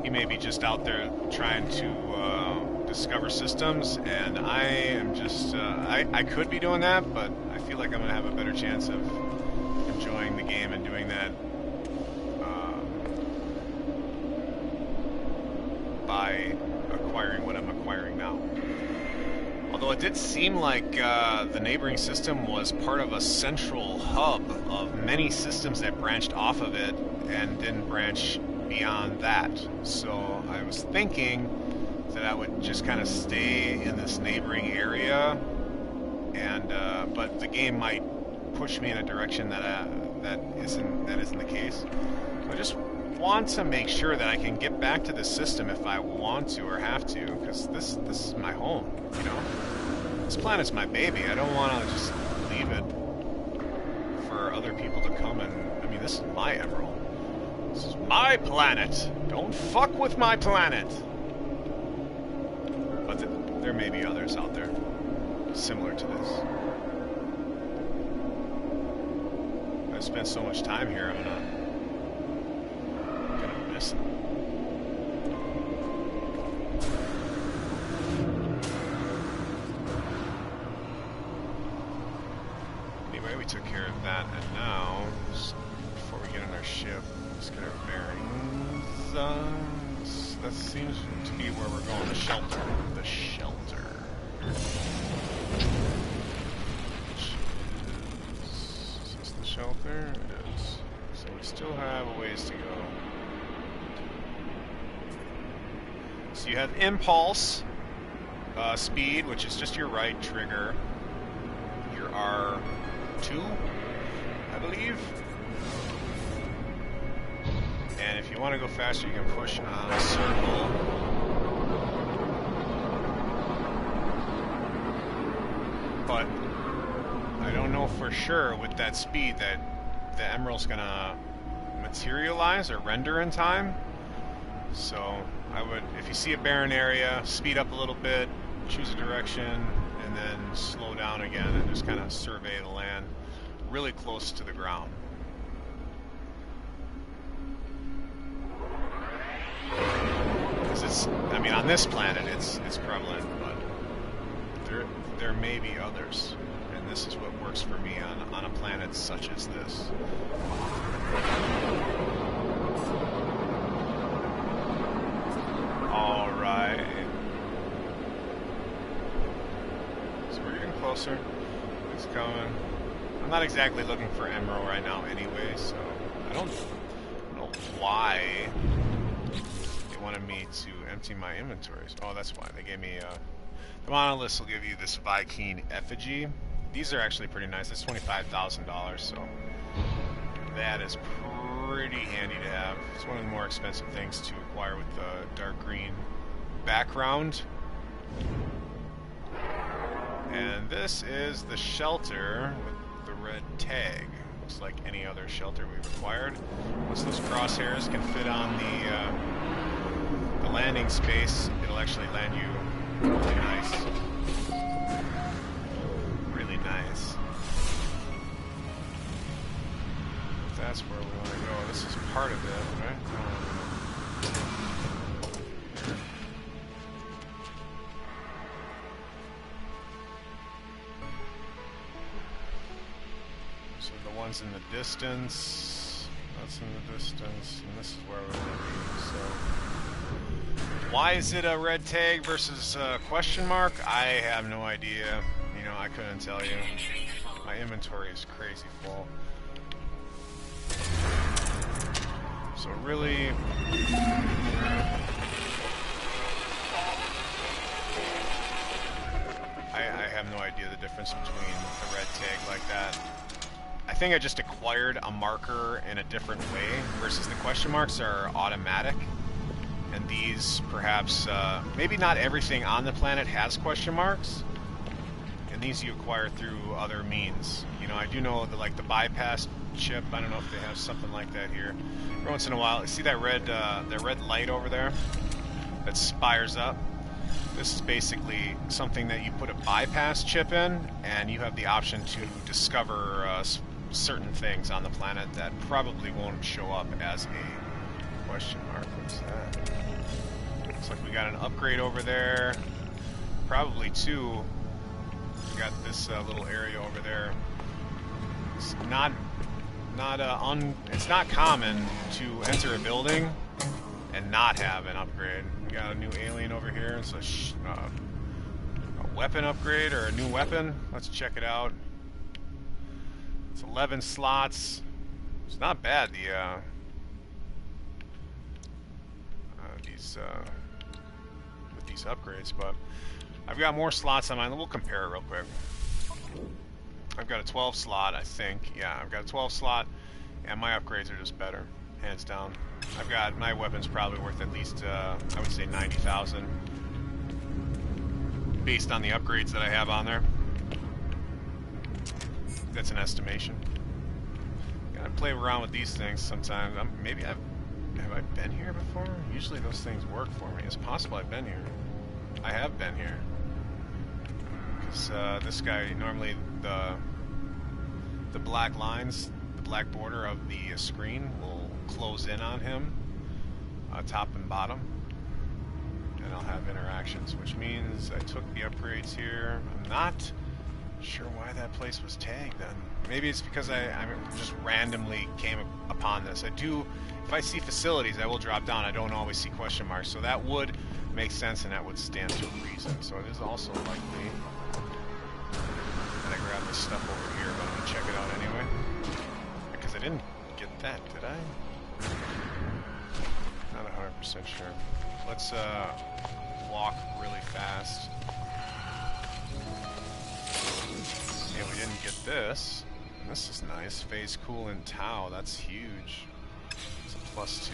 he may be just out there trying to discover systems, and I am just I could be doing that, but I feel like I'm gonna have a better chance of enjoying the game and doing that by acquiring what I'm acquiring now. Although it did seem like the neighboring system was part of a central hub of many systems that branched off of it and didn't branch beyond that. So I was thinking that I would just kind of stay in this neighboring area, and but the game might push me in a direction that isn't the case. So I just want to make sure that I can get back to this system if I want to or have to, because this is my home, you know? This planet's my baby. I don't want to just leave it for other people to come and... I mean, this is my emerald. This is my planet! Don't fuck with my planet! But there may be others out there similar to this. I've spent so much time here, I'm gonna miss it. Anyway, we took care of that, and now, before we get on our ship, let's get our bearings. That seems to be where we're going. The shelter. The shelter. Is this the shelter? It is. So we still have a ways to go. So you have impulse, speed, which is just your right trigger. Your R2, I believe. And if you want to go faster, you can push on a circle. But I don't know for sure with that speed that the emerald's gonna materialize or render in time. So I would, if you see a barren area, speed up a little bit, choose a direction, and then slow down again and just kind of survey the land really close to the ground. Because it's, I mean, on this planet it's prevalent, but there may be others, and this is what works for me on a planet such as this. All right. So we're getting closer. It's coming. I'm not exactly looking for emerald right now anyway, so I don't know why they wanted me to empty my inventories. Oh, that's why. They gave me, the monoliths will give you this Vy'keen effigy. These are actually pretty nice. That's $25,000, so that is pretty handy to have. It's one of the more expensive things to acquire with the dark green background. And this is the shelter with the red tag. Looks like any other shelter we've acquired. Once those crosshairs can fit on the landing space, it'll actually land you really nice. Really nice. That's where we want to go. This is part of it, right? So the ones in the distance, that's in the distance, and this is where we want to be. So why is it a red tag versus a question mark? I have no idea. You know, I couldn't tell you. My inventory is crazy full. So really, I have no idea the difference between a red tag like that. I think I just acquired a marker in a different way versus the question marks are automatic. And these, perhaps, maybe not everything on the planet has question marks. And these you acquire through other means. You know, I do know that, like, the bypass chip, I don't know if they have something like that here. Every once in a while, see that red light over there that spires up? This is basically something that you put a bypass chip in, and you have the option to discover certain things on the planet that probably won't show up as a question mark. What's that? Looks like we got an upgrade over there. Probably two. We got this little area over there. It's it's not common to enter a building and not have an upgrade. We got a new alien over here. It's a weapon upgrade or a new weapon. Let's check it out. It's 11 slots. It's not bad. With these upgrades, but I've got more slots on mine. We'll compare it real quick. I've got a 12 slot, I think. Yeah, I've got a 12 slot, and my upgrades are just better, hands down. I've got my weapons probably worth at least I would say 90,000 based on the upgrades that I have on there. That's an estimation. Gotta play around with these things sometimes. Maybe have I been here before? Usually those things work for me. It's possible I've been here. I have been here. Because this guy, normally the black lines, the black border of the screen will close in on him, top and bottom. And I'll have interactions, which means I took the upgrades here. I'm not sure why that place was tagged then. Maybe it's because I just randomly came upon this. I do, if I see facilities, I will drop down. I don't always see question marks, so that would make sense and that would stand to reason. So it is also likely that I grab this stuff over here, but I'm gonna check it out anyway. Because I didn't get that, did I? Not 100% sure. Let's walk really fast. Yeah, we didn't get this. And this is nice. Phase cool in Tau. That's huge. It's a +2.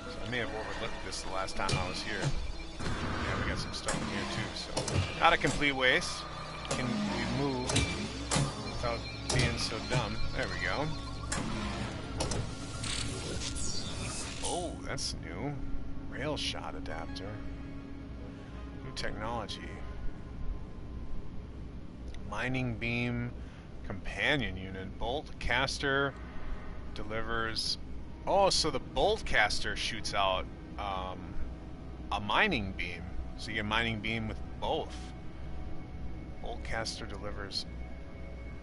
So I may have overlooked this the last time I was here. Yeah, we got some stuff in here too. So not a complete waste. Can we move without being so dumb? There we go. Oh, that's new. Rail shot adapter. New technology. Mining beam companion unit. Bolt caster delivers. Oh, so the bolt caster shoots out a mining beam. So you get mining beam with both. Bolt caster delivers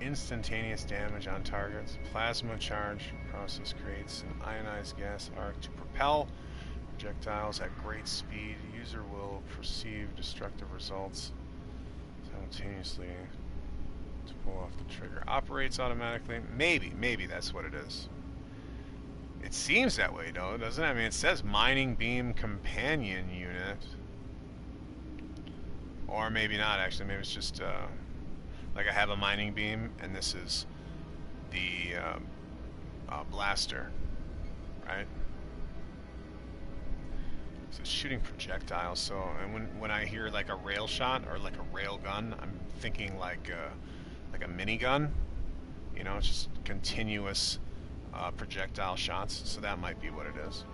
instantaneous damage on targets. Plasma charge process creates an ionized gas arc to propel projectiles at great speed. User will perceive destructive results simultaneously to pull off the trigger. Operates automatically. Maybe that's what it is. It seems that way, though, doesn't it? I mean, it says mining beam companion unit. Or maybe not, actually. Maybe it's just, like I have a mining beam, and this is the blaster, right? So it's shooting projectiles. So, and when I hear like a rail shot or like a rail gun, I'm thinking like a minigun. You know, it's just continuous projectile shots. So that might be what it is.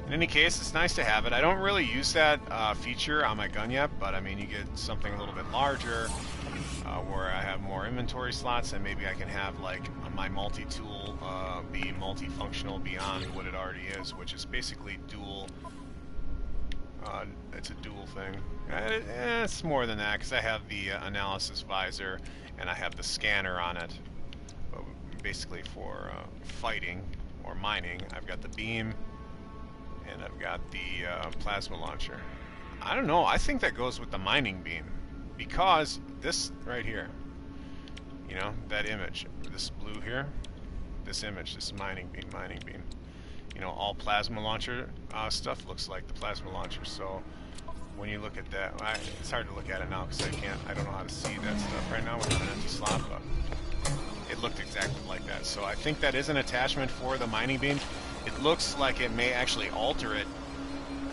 In any case, it's nice to have it. I don't really use that feature on my gun yet, but I mean, you get something a little bit larger where I have more inventory slots, and maybe I can have like my multi-tool be multifunctional beyond what it already is, which is basically dual. It's a dual thing. It's more than that, because I have the analysis visor and I have the scanner on it. But basically for fighting or mining, I've got the beam and I've got the plasma launcher. I don't know, I think that goes with the mining beam, because this right here, you know, that image, this blue here, this image, this mining beam, you know, all plasma launcher stuff looks like the plasma launcher. So when you look at that, it's hard to look at it now because I don't know how to see that stuff right now without an empty slot, but it looked exactly like that. So I think that is an attachment for the mining beam. It looks like it may actually alter it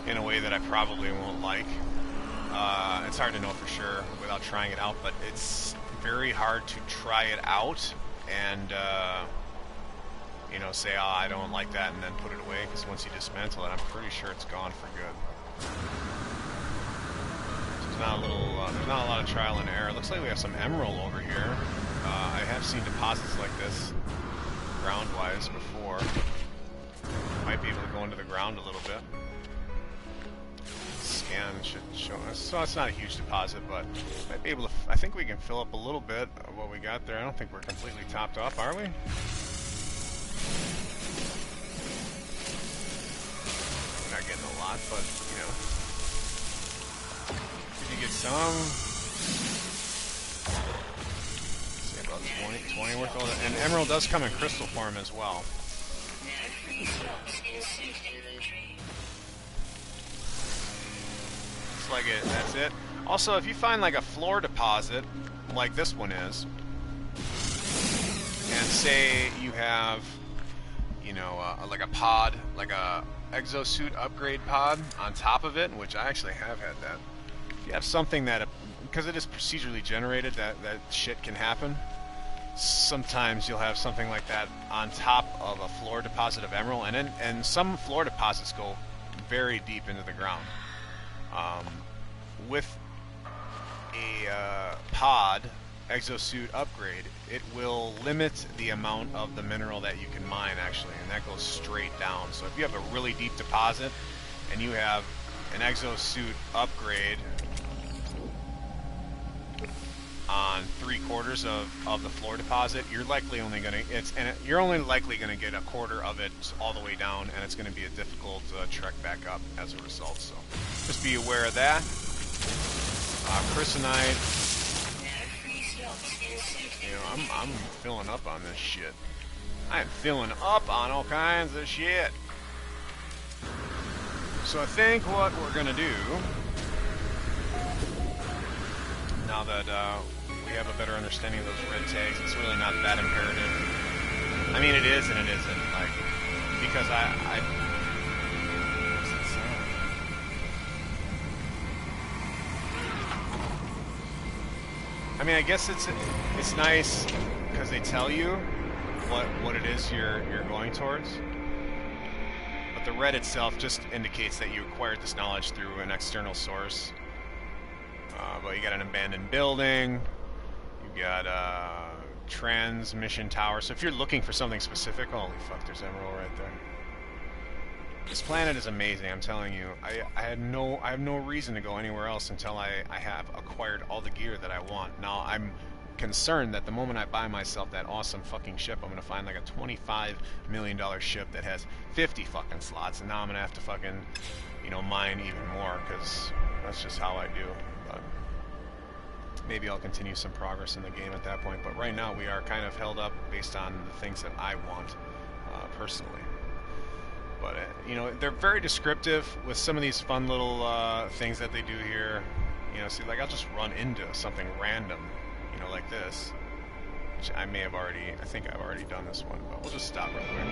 in a way that I probably won't like. It's hard to know for sure without trying it out, but it's very hard to try it out and you know, say, oh, I don't like that, and then put it away, because once you dismantle it, I'm pretty sure it's gone for good. So there's not a lot of trial and error. It looks like we have some emerald over here. I have seen deposits like this ground-wise before. Might be able to go into the ground a little bit. Scan should show us. So it's not a huge deposit, but might be able to. I think we can fill up a little bit of what we got there. I don't think we're completely topped off, are we? lot, but, you know, if you get some, say about 20 worth of it. And emerald does come in crystal form as well. It's like it, that's it. Also, if you find like a floor deposit, like this one is, and say you have, you know, like a pod, like a exosuit upgrade pod on top of it, which I actually have had that. If you have something that, because it is procedurally generated, that shit can happen. Sometimes you'll have something like that on top of a floor deposit of emerald, and some floor deposits go very deep into the ground. With a pod exosuit upgrade, it will limit the amount of the mineral that you can mine, actually, and that goes straight down. So if you have a really deep deposit and you have an exosuit upgrade on 3/4 of the floor deposit, you're likely only going to you're only likely going to get a quarter of it all the way down, and it's going to be a difficult trek back up as a result. So just be aware of that. Chrysanite. You know, I'm filling up on this shit. I am filling up on all kinds of shit. So I think what we're gonna do, now that we have a better understanding of those red tags, it's really not that imperative. I mean, it is and it isn't, like, because what's that sound? I mean, I guess it's nice because they tell you what it is you're going towards. But the red itself just indicates that you acquired this knowledge through an external source. But you got an abandoned building, you got a transmission tower. So if you're looking for something specific, holy fuck, there's emerald right there. This planet is amazing, I'm telling you. I have no reason to go anywhere else until I have acquired all the gear that I want. Now, I'm concerned that the moment I buy myself that awesome fucking ship, I'm gonna find like a $25 million ship that has 50 fucking slots, and now I'm gonna have to fucking, you know, mine even more, because that's just how I do. But maybe I'll continue some progress in the game at that point. But right now, we are kind of held up based on the things that I want personally. But, you know, they're very descriptive with some of these fun little things that they do here. You know, see, like, I'll just run into something random, you know, like this. Which I think I've already done this one, but we'll just stop real quick.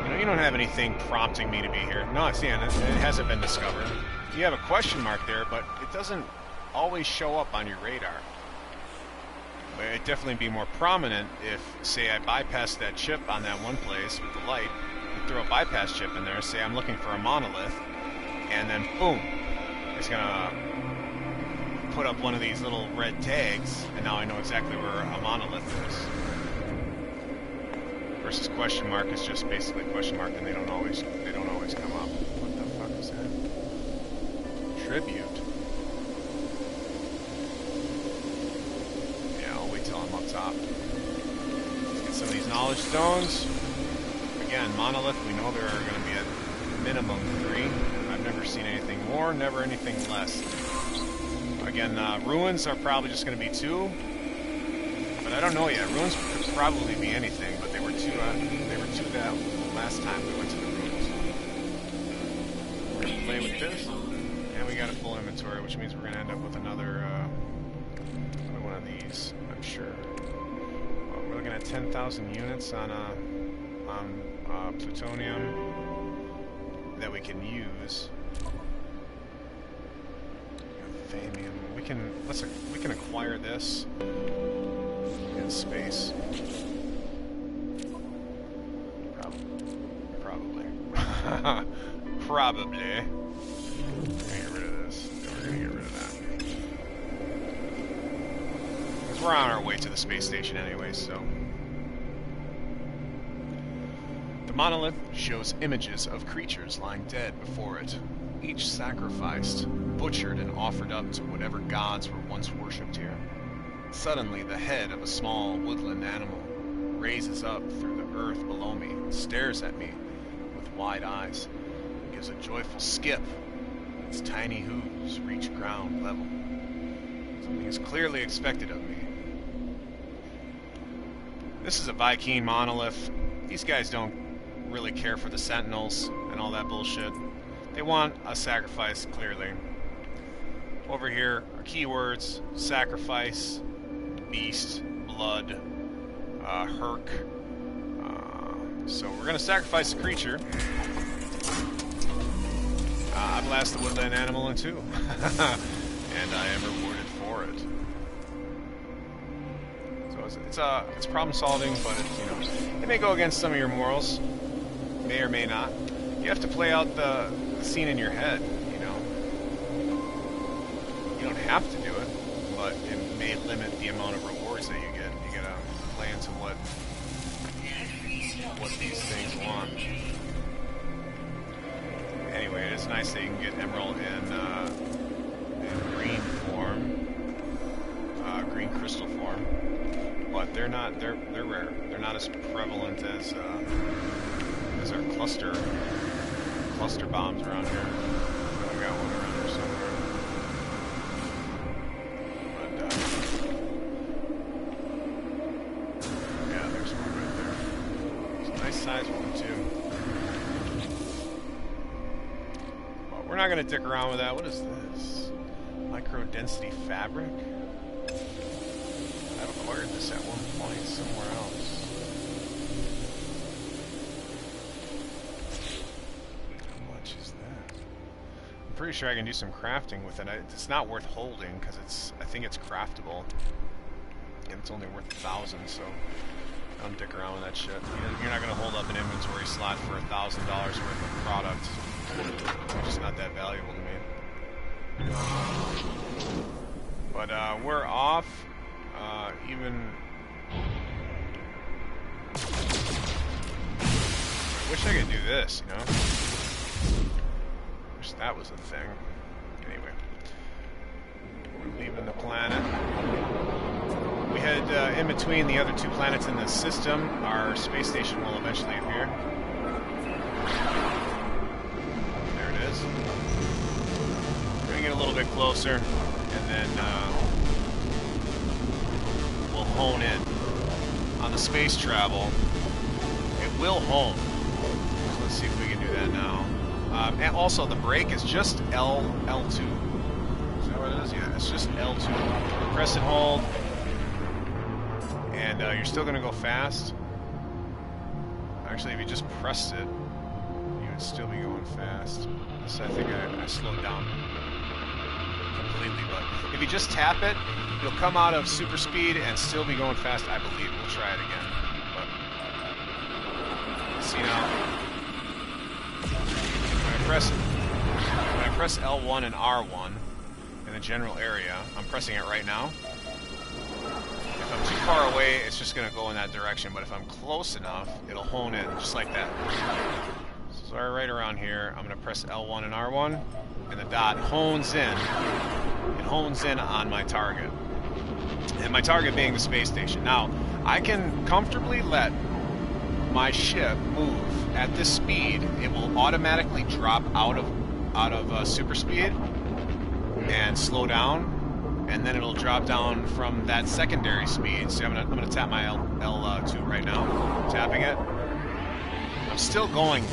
You know, you don't have anything prompting me to be here. No, see, and it hasn't been discovered. You have a question mark there, but it doesn't always show up on your radar. But it'd definitely be more prominent if, say, I bypass that chip on that one place with the light, throw a bypass chip in there, say I'm looking for a monolith, and then boom, it's gonna put up one of these little red tags, and now I know exactly where a monolith is. Versus question mark is just basically question mark, and they don't always come up. What the fuck is that? Tribute. Yeah, I'll wait till I'm up top. Let's get some of these knowledge stones. Again, monolith, we know there are going to be a minimum 3. I've never seen anything more, never anything less. Again, ruins are probably just going to be 2. But I don't know yet. Ruins could probably be anything, but they were 2. They were 2 that last time we went to the ruins. We're going to play with this, and we got a full inventory, which means we're going to end up with another one of these, I'm sure. Well, we're looking at 10,000 units on plutonium that we can use. Euphamium. We can acquire this in space. Probably. Probably. We're gonna get rid of this. We're gonna get rid of that. Because we're on our way to the space station anyway, so. The monolith shows images of creatures lying dead before it, each sacrificed, butchered, and offered up to whatever gods were once worshipped here. Suddenly, the head of a small woodland animal raises up through the earth below me and stares at me with wide eyes. gives a joyful skip. Its tiny hooves reach ground level. Something is clearly expected of me. This is a Vy'keen monolith. These guys don't really care for the Sentinels and all that bullshit. They want a sacrifice, clearly. Over here are keywords: sacrifice, beast, blood, Herc. So we're gonna sacrifice the creature. I blast the woodland animal in two. And I am rewarded for it. So it's problem solving, but it may go against some of your morals, may or may not. You have to play out the scene in your head. You don't have to do it, but it may limit the amount of rewards that you get. You gotta play into what these things want. Anyway, it's nice that you can get emerald in green form, green crystal form, but they're rare. They're not as prevalent as our cluster bombs around here. I got one around here somewhere. But yeah, there's one right there. It's a nice size one too. We're not going to dick around with that. What is this? Micro-density fabric? I've acquired this at one point somewhere else. How much is that? I'm pretty sure I can do some crafting with it. It's not worth holding because I think it's craftable. And it's only worth 1,000, so I don't dick around with that shit. You're not going to hold up an inventory slot for $1,000 worth of product. It's just not that valuable to me. But we're off. Even I wish I could do this, Wish that was a thing. Anyway, we're leaving the planet. We head in between the other two planets in the system. Our space station will eventually appear. Bring it a little bit closer, and then we'll hone in. On the space travel, it will home. So let's see if we can do that now. And also, the brake is just L2. Is that what it is? Yeah, it's just L2. Press and hold, and you're still going to go fast. Actually, if you just pressed it, you would still be going fast. So I think I slowed down completely, but if you just tap it, you'll come out of super speed and still be going fast, I believe. We'll try it again. But see now, when I press L1 and R1 in the general area, I'm pressing it right now. If I'm too far away, it's just going to go in that direction, but if I'm close enough, it'll hone in just like that. So right around here, I'm going to press L1 and R1, and the dot hones in. It hones in on my target. And my target being the space station. Now, I can comfortably let my ship move at this speed. It will automatically drop out of super speed and slow down, and then it'll drop down from that secondary speed. So I'm going to tap my L2 right now. Tapping it. I'm still going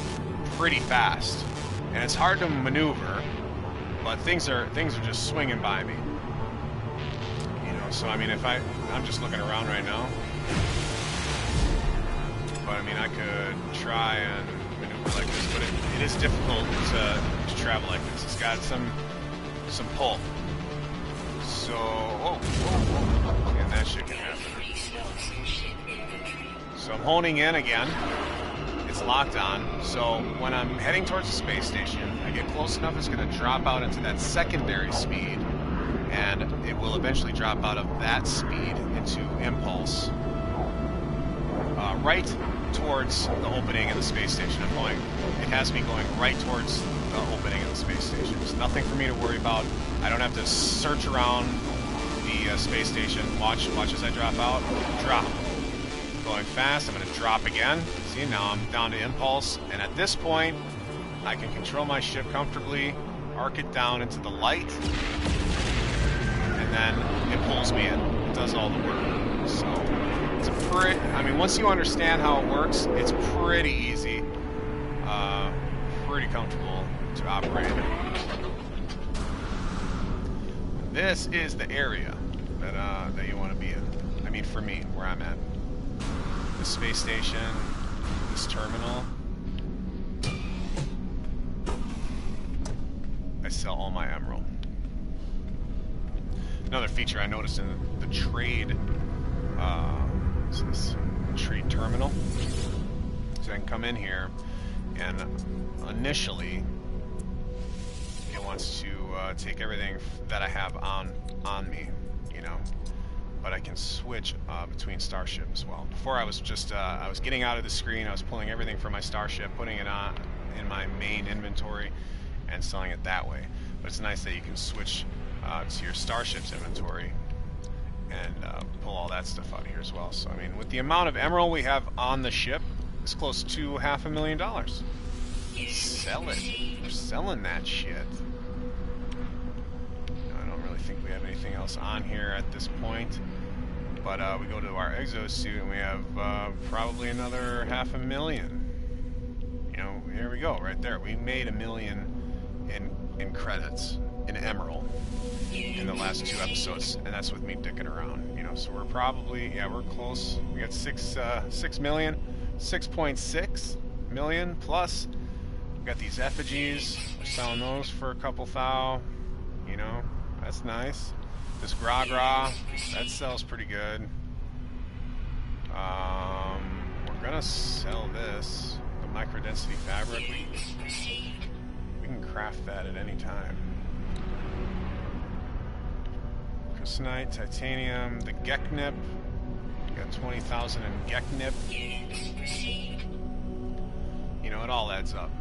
pretty fast, and it's hard to maneuver, but things are just swinging by me. So I mean, I'm just looking around right now, but I mean, I could try and maneuver like this, but it is difficult to travel like this. It's got some pull. So and that shit can happen. So I'm honing in again. It's locked on, so when I'm heading towards the space station, I get close enough, it's going to drop out into that secondary speed, and it will eventually drop out of that speed into impulse, right towards the opening of the space station. It has me going right towards the opening of the space station. There's nothing for me to worry about. I don't have to search around the space station. Watch as I drop out. Drop. Going fast, I'm going to drop again. See, now I'm down to impulse, and at this point, I can control my ship comfortably, arc it down into the light, and then it pulls me in. It does all the work. So it's a I mean, once you understand how it works, it's pretty easy, pretty comfortable to operate. This is the area that you want to be in. I mean, for me, where I'm at. The space station, this terminal. I sell all my emerald. Another feature I noticed in the trade, what's this? Trade terminal. So I can come in here, and initially, it wants to take everything that I have on me, you know. But I can switch between starship as well. Before I was just I was getting out of the screen. I was pulling everything from my starship, putting it on in my main inventory, and selling it that way. But it's nice that you can switch to your starship's inventory and pull all that stuff out of here as well. So I mean, with the amount of emerald we have on the ship, it's close to $500,000. Sell it. We're selling that shit. I don't really think we have anything else on here at this point. But we go to our exosuit and we have probably another $500,000. You know, here we go, right there. We made $1 million in credits in emerald in the last 2 episodes, and that's with me dicking around. You know, so we're probably, yeah, we're close. We got 6 million, 6.6 million plus. We got these effigies. We're selling those for a couple thou. You know, that's nice. This Gra, that sells pretty good. We're gonna sell this, the microdensity fabric. We can craft that at any time. Crystalite, titanium, the Geknip. We got 20,000 in Geknip. You know, it all adds up.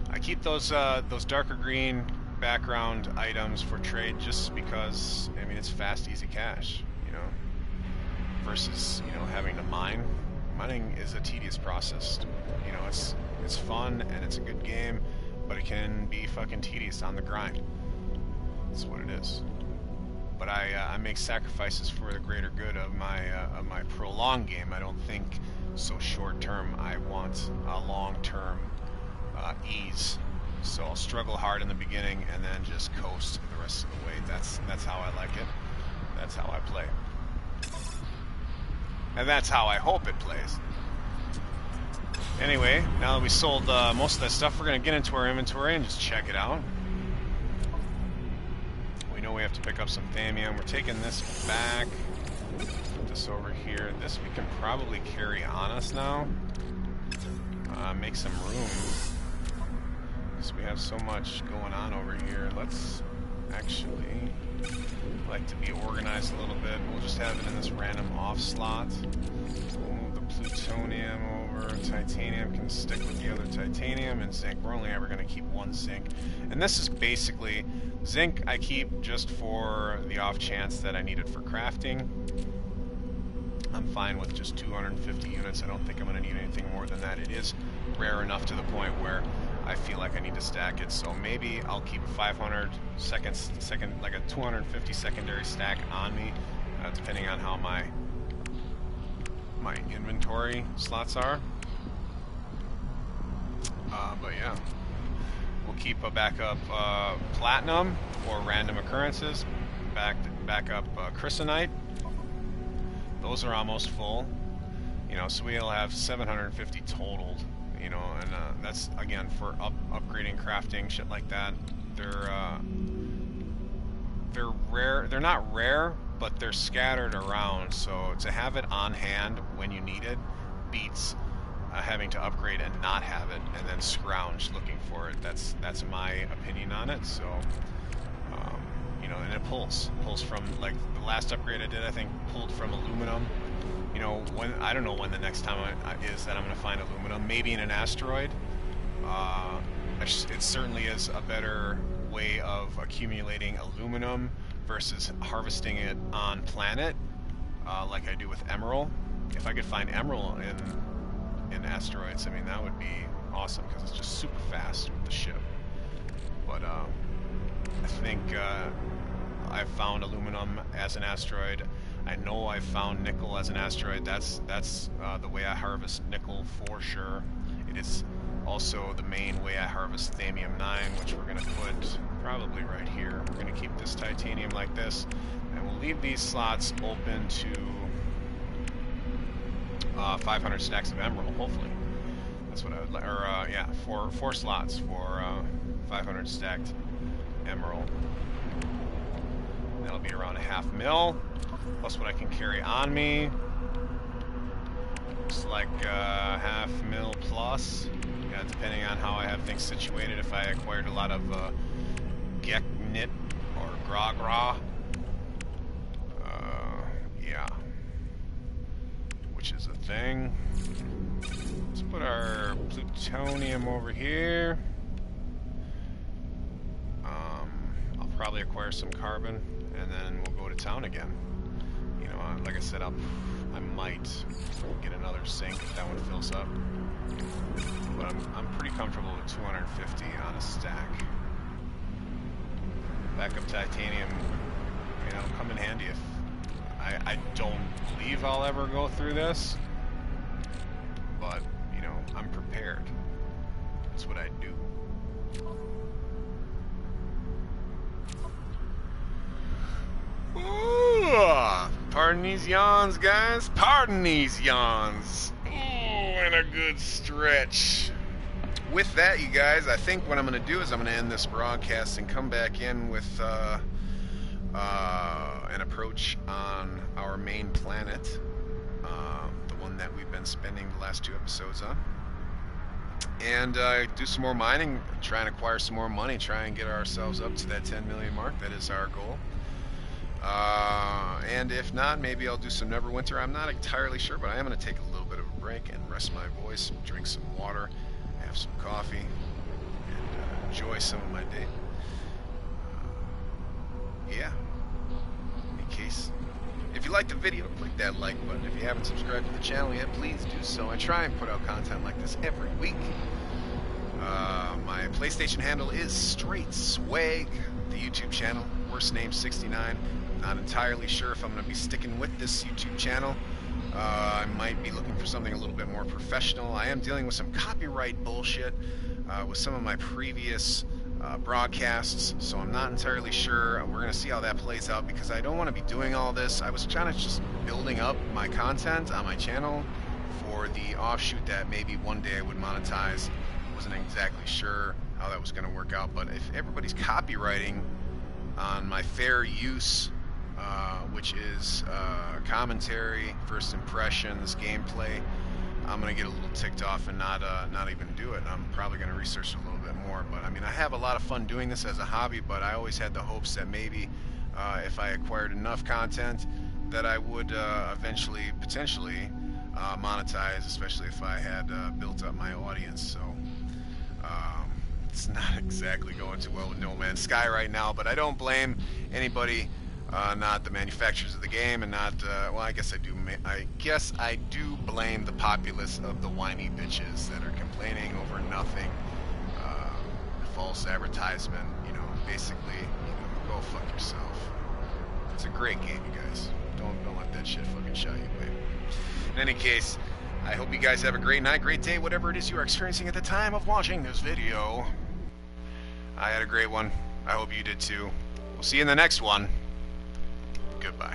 I keep those darker green background items for trade just because, I mean, it's fast, easy cash, you know, versus, you know, having to mine. Mining is a tedious process. You know, it's fun and it's a good game, but it can be fucking tedious on the grind. That's what it is. But I make sacrifices for the greater good of my prolonged game. I don't think so short term. I want a long term ease. So I'll struggle hard in the beginning and then just coast the rest of the way. That's how I like it. That's how I play. And that's how I hope it plays. Anyway, now that we sold most of that stuff, we're going to get into our inventory and just check it out. We know we have to pick up some thamium. We're taking this back. Put this over here. This we can probably carry on us now. Make some room. Because we have so much going on over here. Let's actually like to be organized a little bit. We'll just have it in this random off slot. We'll move the plutonium over. Titanium can stick with the other titanium, and zinc. We're only ever going to keep 1 zinc. And this is basically zinc I keep just for the off chance that I need it for crafting. I'm fine with just 250 units. I don't think I'm going to need anything more than that. It is rare enough to the point where I feel like I need to stack it, so maybe I'll keep a 500 like a 250 secondary stack on me, depending on how my inventory slots are. But yeah, we'll keep a backup platinum for random occurrences, backup crystalite. Those are almost full, you know, so we'll have 750 totaled. You know, and that's again for upgrading, crafting, shit like that. They're rare. They're not rare, but they're scattered around. So to have it on hand when you need it beats having to upgrade and not have it, and then scrounge looking for it. That's my opinion on it. So you know, and it pulls from, like, the last upgrade I did, I think pulled from aluminum. You know, when I don't know when the next time is that I'm going to find aluminum. Maybe in an asteroid. It certainly is a better way of accumulating aluminum versus harvesting it on planet, like I do with emerald. If I could find emerald in asteroids, I mean, that would be awesome because it's just super fast with the ship. But I think I've found aluminum as an asteroid. I know I've found nickel as an asteroid. That's the way I harvest nickel for sure. It is also the main way I harvest thamium-9, which we're going to put probably right here. We're going to keep this titanium like this, and we'll leave these slots open to 500 stacks of emerald, hopefully. That's what I would like. Or, yeah, four slots for 500 stacked emerald. That'll be around 0.5 mil, plus what I can carry on me. Looks like 0.5 mil plus. Yeah, depending on how I have things situated. If I acquired a lot of Geknit or Gragra. Yeah. Which is a thing. Let's put our plutonium over here. I'll probably acquire some carbon, and then we'll go to town again. You know, like I said, I might get another sink if that one fills up. But I'm pretty comfortable with 250 on a stack. Backup titanium, I mean, that'll come in handy if I don't believe I'll ever go through this, but you know, I'm prepared. That's what I do. Ooh, pardon these yawns, guys. Pardon these yawns. Ooh, and a good stretch. With that, you guys, I think what I'm going to do is I'm going to end this broadcast and come back in with an approach on our main planet, the one that we've been spending the last 2 episodes on, and do some more mining, try and acquire some more money, try and get ourselves up to that 10 million mark. That is our goal. And if not, maybe I'll do some Neverwinter. I'm not entirely sure, but I am going to take a little bit of a break and rest my voice, drink some water, have some coffee, and enjoy some of my day. Yeah. In case, if you liked the video, click that like button. If you haven't subscribed to the channel yet, please do so. I try and put out content like this every week. My PlayStation handle is Straight Swag. The YouTube channel, Worst Name 69. Not entirely sure if I'm going to be sticking with this YouTube channel. I might be looking for something a little bit more professional. I am dealing with some copyright bullshit with some of my previous broadcasts, so I'm not entirely sure. We're going to see how that plays out, because I don't want to be doing all this. I was trying to just building up my content on my channel for the offshoot that maybe one day I would monetize. Wasn't exactly sure how that was going to work out, but if everybody's copywriting on my fair use, which is commentary, first impressions, gameplay, I'm gonna get a little ticked off and not even do it. I'm probably gonna research a little bit more. But I mean, I have a lot of fun doing this as a hobby, but I always had the hopes that maybe if I acquired enough content that I would eventually, potentially, monetize, especially if I had built up my audience. So it's not exactly going too well with No Man's Sky right now, but I don't blame anybody. Not the manufacturers of the game, and not well, I guess I do. I guess I do blame the populace of the whiny bitches that are complaining over nothing. False advertisement, you know. Basically, you know, go fuck yourself. It's a great game, you guys. Don't let that shit fucking shy you away. In any case, I hope you guys have a great night, great day, whatever it is you are experiencing at the time of watching this video. I had a great one. I hope you did too. We'll see you in the next one. Goodbye.